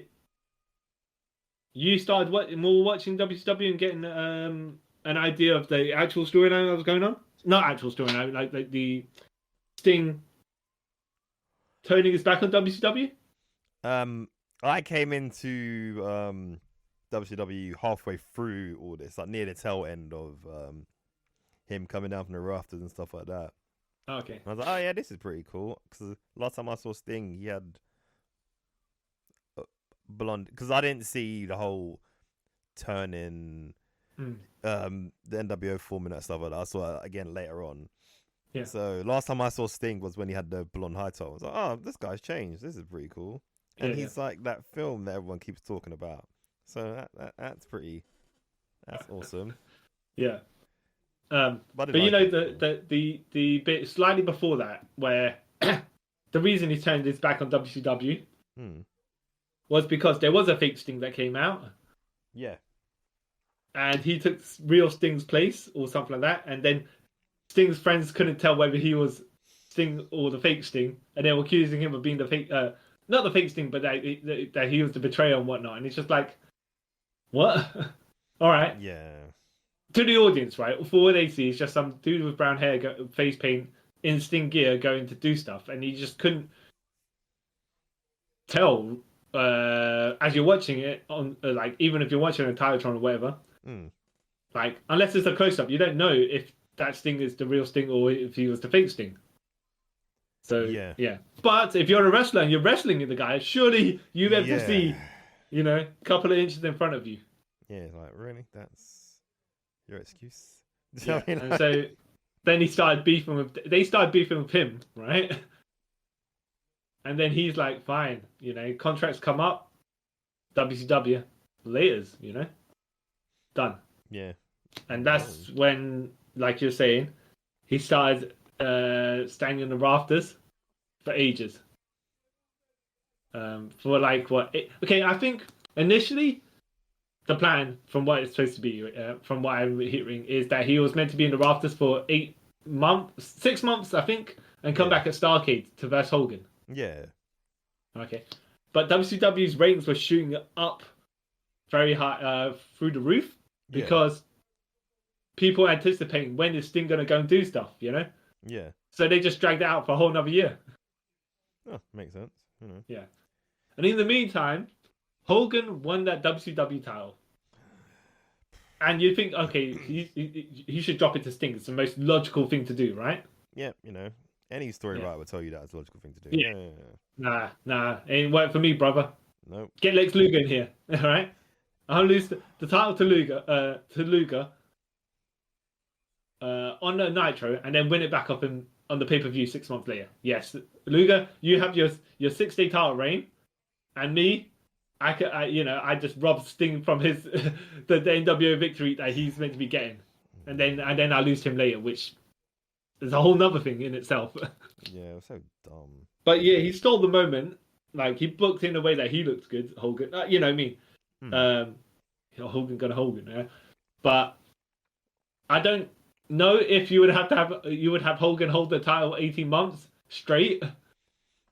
you started watching WCW and getting an idea of the actual storyline that was going on. Not actual storyline, like the Sting turning his back on WCW. I came into WCW halfway through all this, like near the tail end of him coming down from the rafters and stuff like that. Okay. And I was like, oh yeah, this is pretty cool. Because last time I saw Sting, he had blonde. Because I didn't see the whole turning, the NWO forming that stuff like that. I saw it again later on. Yeah. So last time I saw Sting was when he had the blonde high top. I was like, oh, this guy's changed. This is pretty cool. And he's like that film that everyone keeps talking about. So that's awesome. Yeah. But like the bit slightly before that, where the reason he turned his back on WCW was because there was a fake Sting that came out. Yeah. And he took real Sting's place or something like that. And then Sting's friends couldn't tell whether he was Sting or the fake Sting. And they were accusing him of being the fake, not the fake Sting, but that he was the betrayer and whatnot. And it's just like, what? All right. Yeah. To the audience, right? For what they see is just some dude with brown hair, face paint, in Sting gear going to do stuff. And you just couldn't tell as you're watching it on, even if you're watching a Titatron or whatever, unless it's a close up, you don't know if that Sting is the real Sting or if he was the fake Sting. So yeah. But if you're a wrestler and you're wrestling in the guy, surely you'd be able to see, a couple of inches in front of you. Yeah, like really, that's your excuse. Yeah. And so then they started beefing with him, right? And then he's like, fine, contracts come up, WCW, laters, done. Yeah. And that's when, like you're saying, he started standing in the rafters for ages. For like what? Okay, I think initially the plan, from what it's supposed to be, from what I'm hearing, is that he was meant to be in the rafters for 6 months, I think, and come back at Starrcade to verse Hogan. Yeah. Okay, but WCW's ratings were shooting up very high, through the roof, because people anticipating when is Sting gonna go and do stuff, Yeah. So they just dragged it out for a whole another year. Oh, makes sense. Yeah. And in the meantime, Hogan won that WCW title. And you think, okay, he should drop it to Sting. It's the most logical thing to do, right? Yeah, any story writer would tell you that's a logical thing to do. Yeah. Nah, ain't work for me, brother. Nope. Get Lex Luger in here, all right? I'll lose the title to Luger, on the Nitro, and then win it back up on the pay-per-view 6 months later. Yes, Luger, you have your 6-day title reign, and me, I just robbed Sting from his the NWO victory that he's meant to be getting, and then I lose him later, which is a whole nother thing in itself. Yeah, it was so dumb. But yeah, he stole the moment. Like, he booked in a way that he looked good, Hogan. You know what I mean? Hogan gonna Hogan, yeah. But I don't know if you would have Hogan hold the title 18 months straight,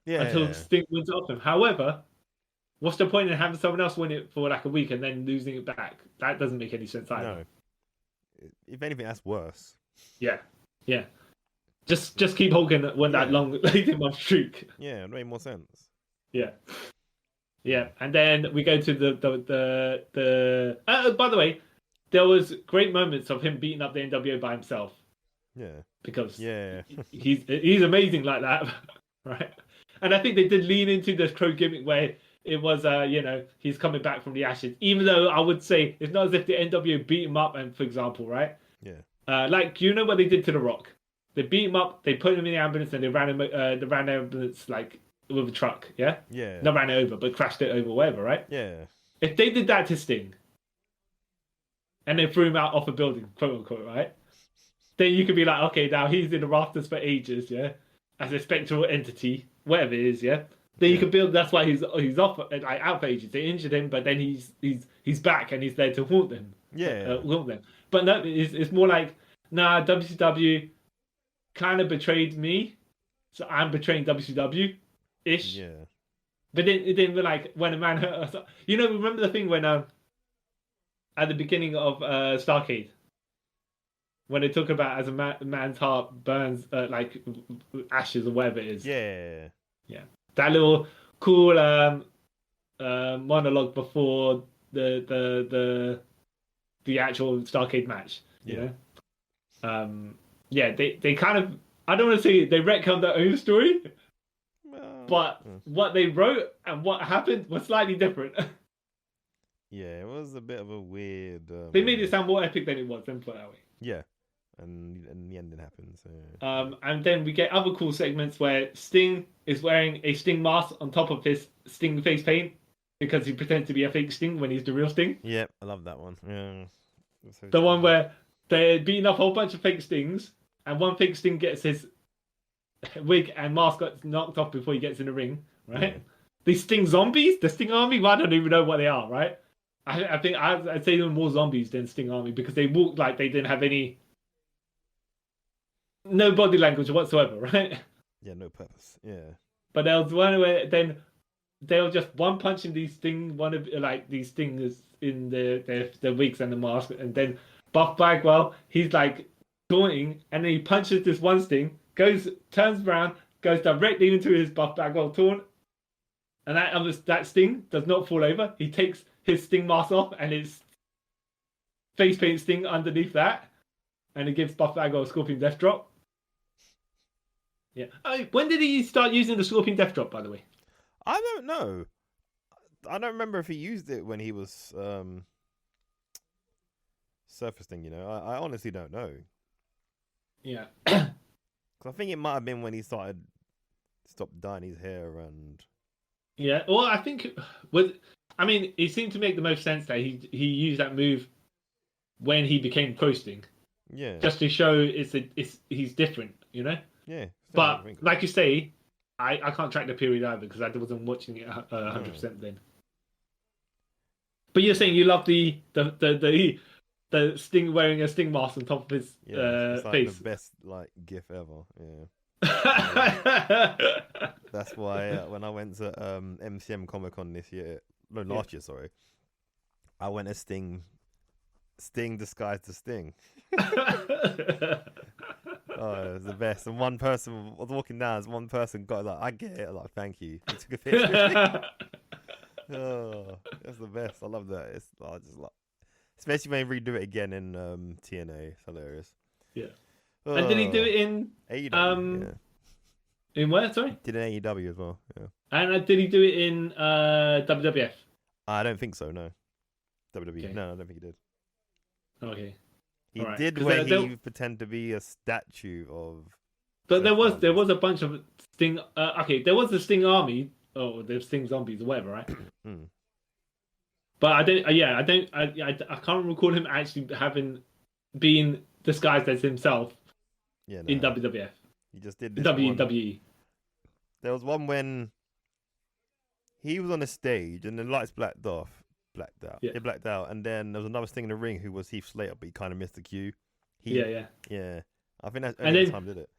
until Sting wins it off him. However, what's the point in having someone else win it for like a week and then losing it back? That doesn't make any sense either. No. If anything, that's worse. Yeah. Just keep Hogan won that long 18-month streak. Yeah, it made more sense. Yeah, and then we go to the by the way, there was great moments of him beating up the NWO by himself. Yeah. Because he's amazing like that, right? And I think they did lean into this Crow gimmick where it was he's coming back from the ashes. Even though I would say it's not as if the NWO beat him up, and for example, right? Yeah. Like, you know what they did to The Rock? They beat him up, they put him in the ambulance, and they ran the ambulance like with a truck, yeah? Yeah. Not ran it over, but crashed it over, whatever, right? Yeah. If they did that to Sting, and then threw him out off a building, quote unquote, right? Then you could be like, okay, now he's in the rafters for ages, yeah? As a spectral entity, whatever it is, yeah? Then you could build, that's why he's off, like, out for ages. They injured him, but then he's back and he's there to haunt them. Yeah. Haunt them. But no, it's more like, nah, WCW kind of betrayed me, so I'm betraying WCW-ish. Yeah. But then we're like, when a man hurt us, remember the thing when at the beginning of Starrcade, when they talk about as a man's heart burns like ashes or whatever it is. Yeah. That little cool monologue before the actual Starrcade match. You know. They kind of, I don't want to say they retconned their own story, but what they wrote and what happened was slightly different. Yeah, it was a bit of a weird. They made it sound more epic than it was. Then put it that way. Yeah, and the ending happens. And then we get other cool segments where Sting is wearing a Sting mask on top of his Sting face paint because he pretends to be a fake Sting when he's the real Sting. Yeah, I love that one. Yeah, the one where they're beating up a whole bunch of fake Stings, and one fake Sting gets his wig and mask got knocked off before he gets in the ring, right? Yeah. These Sting zombies, the Sting Army, well, I don't even know what they are, right? I think I'd say they're more zombies than Sting Army because they walked like they didn't have no body language whatsoever, right? Yeah, no purpose. Yeah. But there was one where then they'll just one punching these Stingers in their wigs and the mask, and then Buff Bagwell, he's like taunting, and then he punches this one Sting, turns around, goes directly into his Buff Bagwell taunt, and that Sting does not fall over. He takes his Sting mask off, and his face paint Sting underneath that, and he gives Buff Bagwell a Scorpion Death Drop. Yeah. When did he start using the Scorpion Death Drop, by the way? I don't know. I don't remember if he used it when he was surfacing, I honestly don't know. Yeah. Because I think it might have been when he started stopped dyeing his hair and Yeah. Well, I think it seemed to make the most sense that he used that move when he became Sting, yeah, just to show he's different, you know. yeah. But like you say, I can't track the period either because I wasn't watching it 100% then. But you're saying you love the Sting wearing a Sting mask on top of his it's like face. the best like gif ever. Yeah. That's why when I went to MCM Comic Con last year, sorry, I went as Sting disguised as Sting. Oh, it was the best. And one person was walking down, and one person got like, I get it, like, thank you. He took a picture of me. Oh, that's the best. I love that. I just like, especially when they redo it again in TNA. It's hilarious. Yeah. And did he do it in AEW? In where? Sorry. Did it in AEW as well. Yeah. And did he do it in WWF? I don't think so. No. WWE. Okay. No, I don't think he did. Okay. He did where he pretended to be a statue of. But there was a bunch of Sting. There was the Sting Army. Oh, the Sting Zombies or whatever, right? But I don't. I can't recall him actually being disguised as himself. Yeah. No. In WWF. He just did this WWE. There was one when he was on a stage and the lights blacked out. Yeah. It blacked out, and then there was another Sting in the ring who was Heath Slater, but he kind of missed the cue. Yeah. I think that's the only time did it.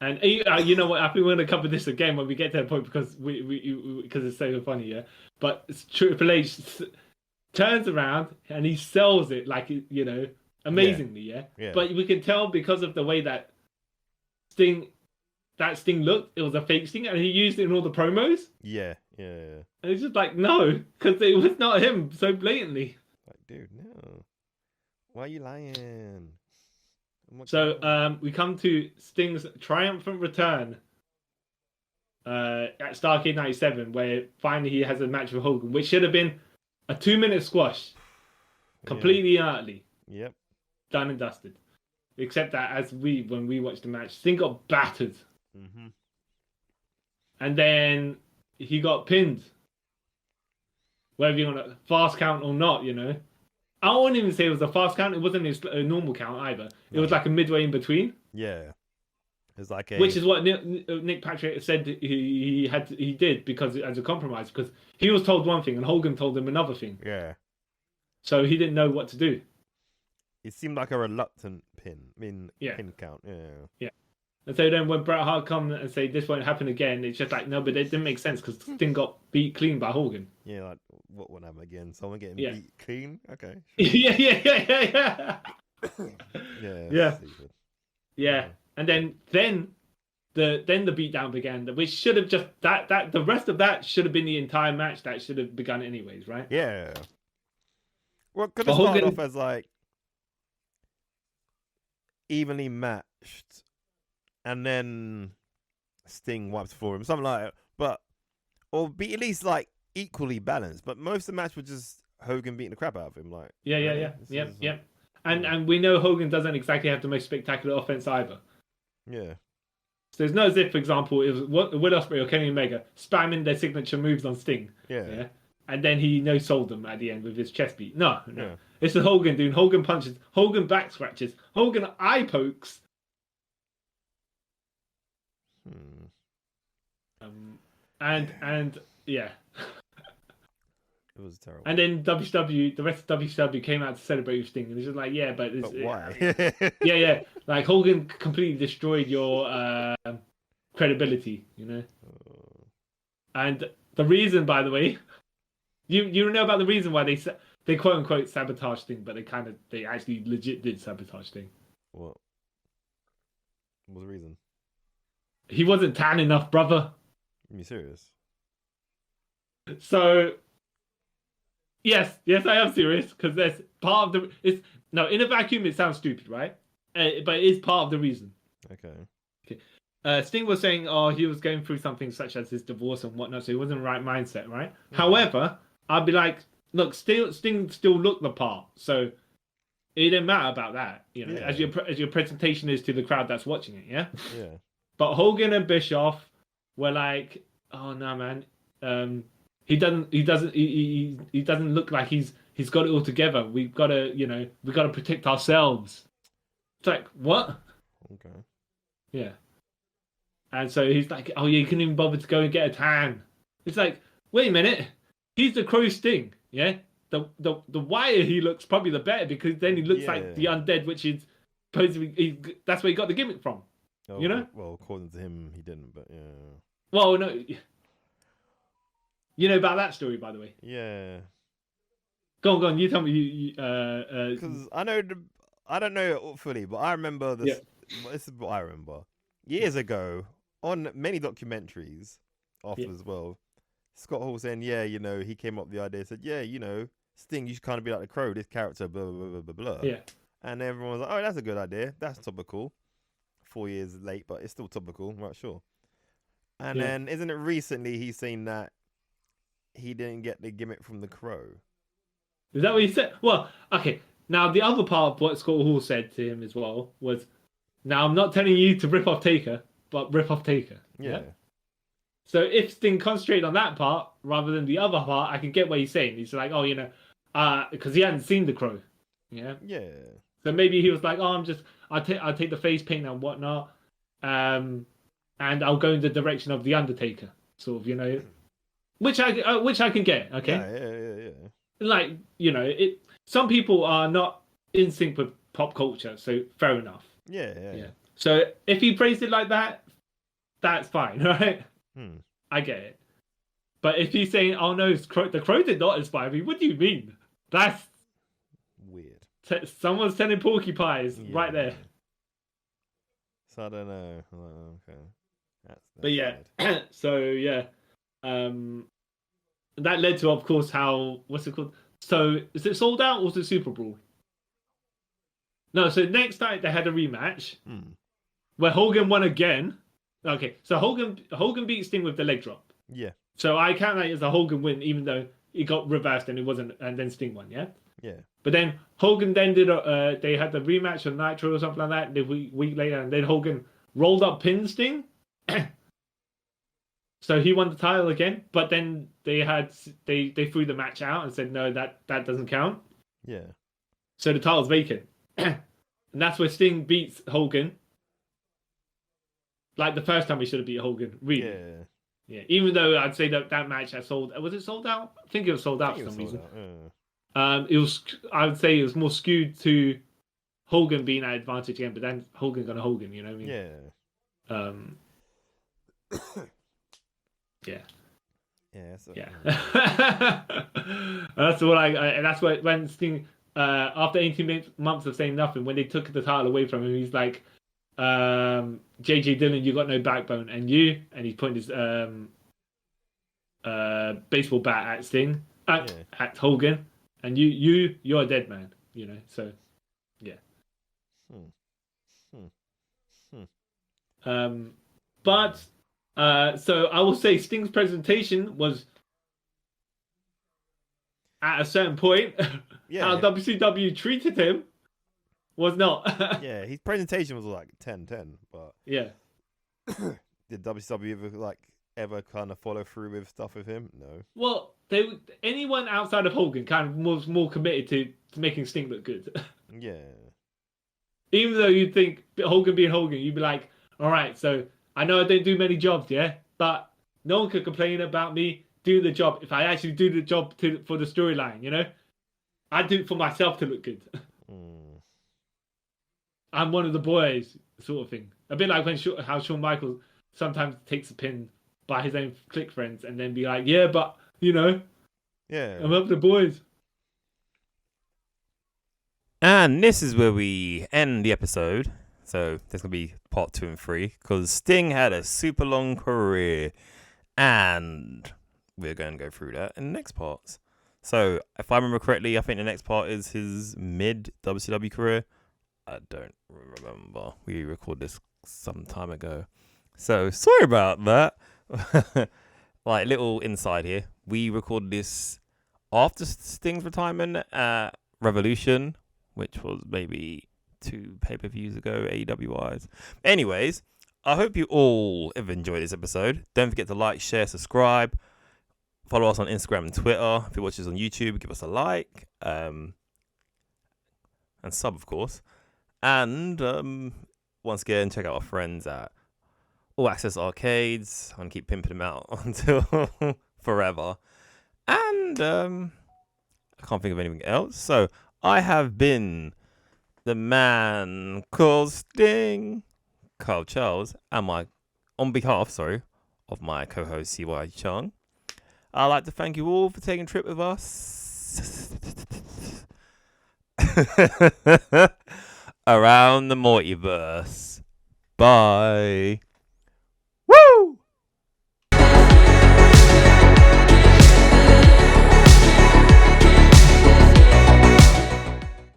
And you know what? I think we're going to cover this again when we get to that point because because it's so funny, yeah. But Triple H turns around and he sells it like amazingly, yeah. But we can tell because of the way that Sting looked, it was a fake Sting, and he used it in all the promos. Yeah. And it's just like, no, because it was not him so blatantly. Like, dude, no. Why are you lying? So we come to Sting's triumphant return at Starrcade 97, where finally he has a match with Hogan, which should have been a 2-minute squash. Completely and utterly. Yep. Done and dusted. Except that when we watched the match, Sting got battered. Mm-hmm. And then he got pinned. Whether you want a fast count or not, I wouldn't even say it was a fast count. It wasn't a normal count either. It was like a midway in between. Yeah. It's like which is what Nick Patrick said he did because as a compromise, because he was told one thing and Hogan told him another thing. Yeah. So he didn't know what to do. It seemed like a reluctant pin. Pin count. Yeah. And so then when Bret Hart come and say this won't happen again, it's just like, no, but it didn't make sense because Sting got beat clean by Hogan. Yeah, like, what won't happen again? Someone getting beat clean? Okay. Sure. Yeah. And then the beatdown began, which should have just that the rest of that should have been the entire match that should have begun anyways, right? Yeah. Well, could have started off as like evenly matched, and then Sting wipes for him, something like that. Or be at least like equally balanced. But most of the match was just Hogan beating the crap out of him. Like, yeah. And we know Hogan doesn't exactly have the most spectacular offense either. Yeah. So it's not as if, for example, it was Will Ospreay or Kenny Omega spamming their signature moves on Sting. Yeah. And then he no-sold them at the end with his chest beat. No. Yeah. It's the Hogan doing Hogan punches, Hogan back scratches, Hogan eye pokes. And yeah. It was terrible. And then the rest of WCW came out to celebrate with Sting, and it's just like, but why? Yeah. Like Hogan completely destroyed your credibility, And the reason, by the way, you know about the reason why they quote unquote sabotage Sting, but they actually legit did sabotage Sting. What was the reason? He wasn't tan enough, brother. Are you serious? So. Yes, I am serious because there's part of the. In a vacuum it sounds stupid, right? But it is part of the reason. Okay. Sting was saying, he was going through something such as his divorce and whatnot, so he wasn't in the right mindset, right? Mm-hmm. However, I'd be like, look, Sting still looked the part, so it didn't matter about that, as your presentation is to the crowd that's watching it, yeah. Yeah. But Hogan and Bischoff were like, "Oh no, man, he doesn't look like he's got it all together. We've got to protect ourselves." It's like, what? Okay. Yeah. And so he's like, "Oh yeah, you couldn't even bother to go and get a tan." It's like, wait a minute, he's the Crow Sting, yeah. The whiter he looks, probably the better, because then he looks like the undead, which is supposedly that's where he got the gimmick from. Oh, You know? Well, according to him, he didn't, but yeah. Well, no, you know about that story, by the way. Yeah. Go on. You tell me. Because I don't know it fully, but I remember this. Yeah. This is what I remember. Years ago, on many documentaries, after as well, Scott Hall saying, "Yeah, he came up with the idea. Said, yeah, Sting, you should kind of be like the Crow. This character, blah blah blah blah blah." Yeah. And everyone was like, "Oh, that's a good idea. That's topical." 4 years late, but it's still topical. Right, sure. And then, isn't it recently he's saying that he didn't get the gimmick from the Crow? Is that what he said? Well, okay. Now, the other part of what Scott Hall said to him as well was, "Now, I'm not telling you to rip off Taker, but rip off Taker." Yeah. So if Sting concentrated on that part rather than the other part, I can get what he's saying. He's like, "Oh, because he hadn't seen the Crow." Yeah. Yeah. So maybe he was like, "Oh, I'll take the face paint and whatnot, and I'll go in the direction of the Undertaker, sort of, which I can get." Okay. Yeah. Like, some people are not in sync with pop culture, so fair enough. Yeah. So if he praised it like that, that's fine, right? I get it. But if he's saying, "Oh no, the Crow did not inspire me," what do you mean? That's weird. Someone's selling porcupines right there. So I don't know. Okay. That's but yeah, so yeah, that led to, of course, what's it called? So is it Sold Out or is it Super Brawl? No, so next night they had a rematch where Hogan won again. Okay, so Hogan beat Sting with the leg drop. Yeah. So I count that as a Hogan win, even though it got reversed and it wasn't, and then Sting won. Yeah. Yeah. But then Hogan then did they had the rematch on Nitro or something like that. The week later, and then Hogan rolled up pin Sting. So he won the title again, but then they threw the match out and said, "No, that doesn't count." Yeah. So the title's vacant. And that's where Sting beats Hogan. Like the first time he should have beat Hogan, really. Yeah. Even though I'd say that match was it sold out? I think it was sold out for some reason. It was. I would say it was more skewed to Hogan being at advantage again, but then Hogan gonna Hogan. You know what I mean? Yeah. Yeah. That's what and that's when Sting, after 18 months of saying nothing, when they took the title away from him, he's like, "JJ Dillon, you got no backbone, and he's pointing his baseball bat at Sting, at Hogan, and you're a dead man, So, yeah. But. So I will say Sting's presentation was, at a certain point, how WCW treated him was not. Yeah, his presentation was like 10-10, but yeah. Did WCW ever kind of follow through with stuff with him? No. Well, anyone outside of Hogan kind of was more committed to making Sting look good. Yeah. Even though you'd think Hogan being Hogan, you'd be like, "All right, so I know I don't do many jobs, but no one could complain about me doing the job if I actually do the job for the storyline, I do it for myself to look good. I'm one of the boys, sort of thing. A bit like how Shawn Michaels sometimes takes a pin by his own clique friends and then be like, "Yeah, but, I'm up the boys." And this is where we end the episode. So there's going to be part 2 and 3 because Sting had a super long career and we're going to go through that in the next parts. So if I remember correctly, I think the next part is his mid WCW career. I don't remember. We recorded this some time ago. So sorry about that. Little inside here. We recorded this after Sting's retirement at Revolution, which was maybe 2 pay-per-views ago, AEW wise. Anyways, I hope you all have enjoyed this episode. Don't forget to like, share, subscribe. Follow us on Instagram and Twitter. If you watch us on YouTube, give us a like. And sub, of course. And once again, check out our friends at All Access Arcades. I'm going to keep pimping them out until forever. And I can't think of anything else. So I have been the man called Sting, Carl Charles, and on behalf of my co-host CY Chung. I'd like to thank you all for taking a trip with us around the multiverse. Bye.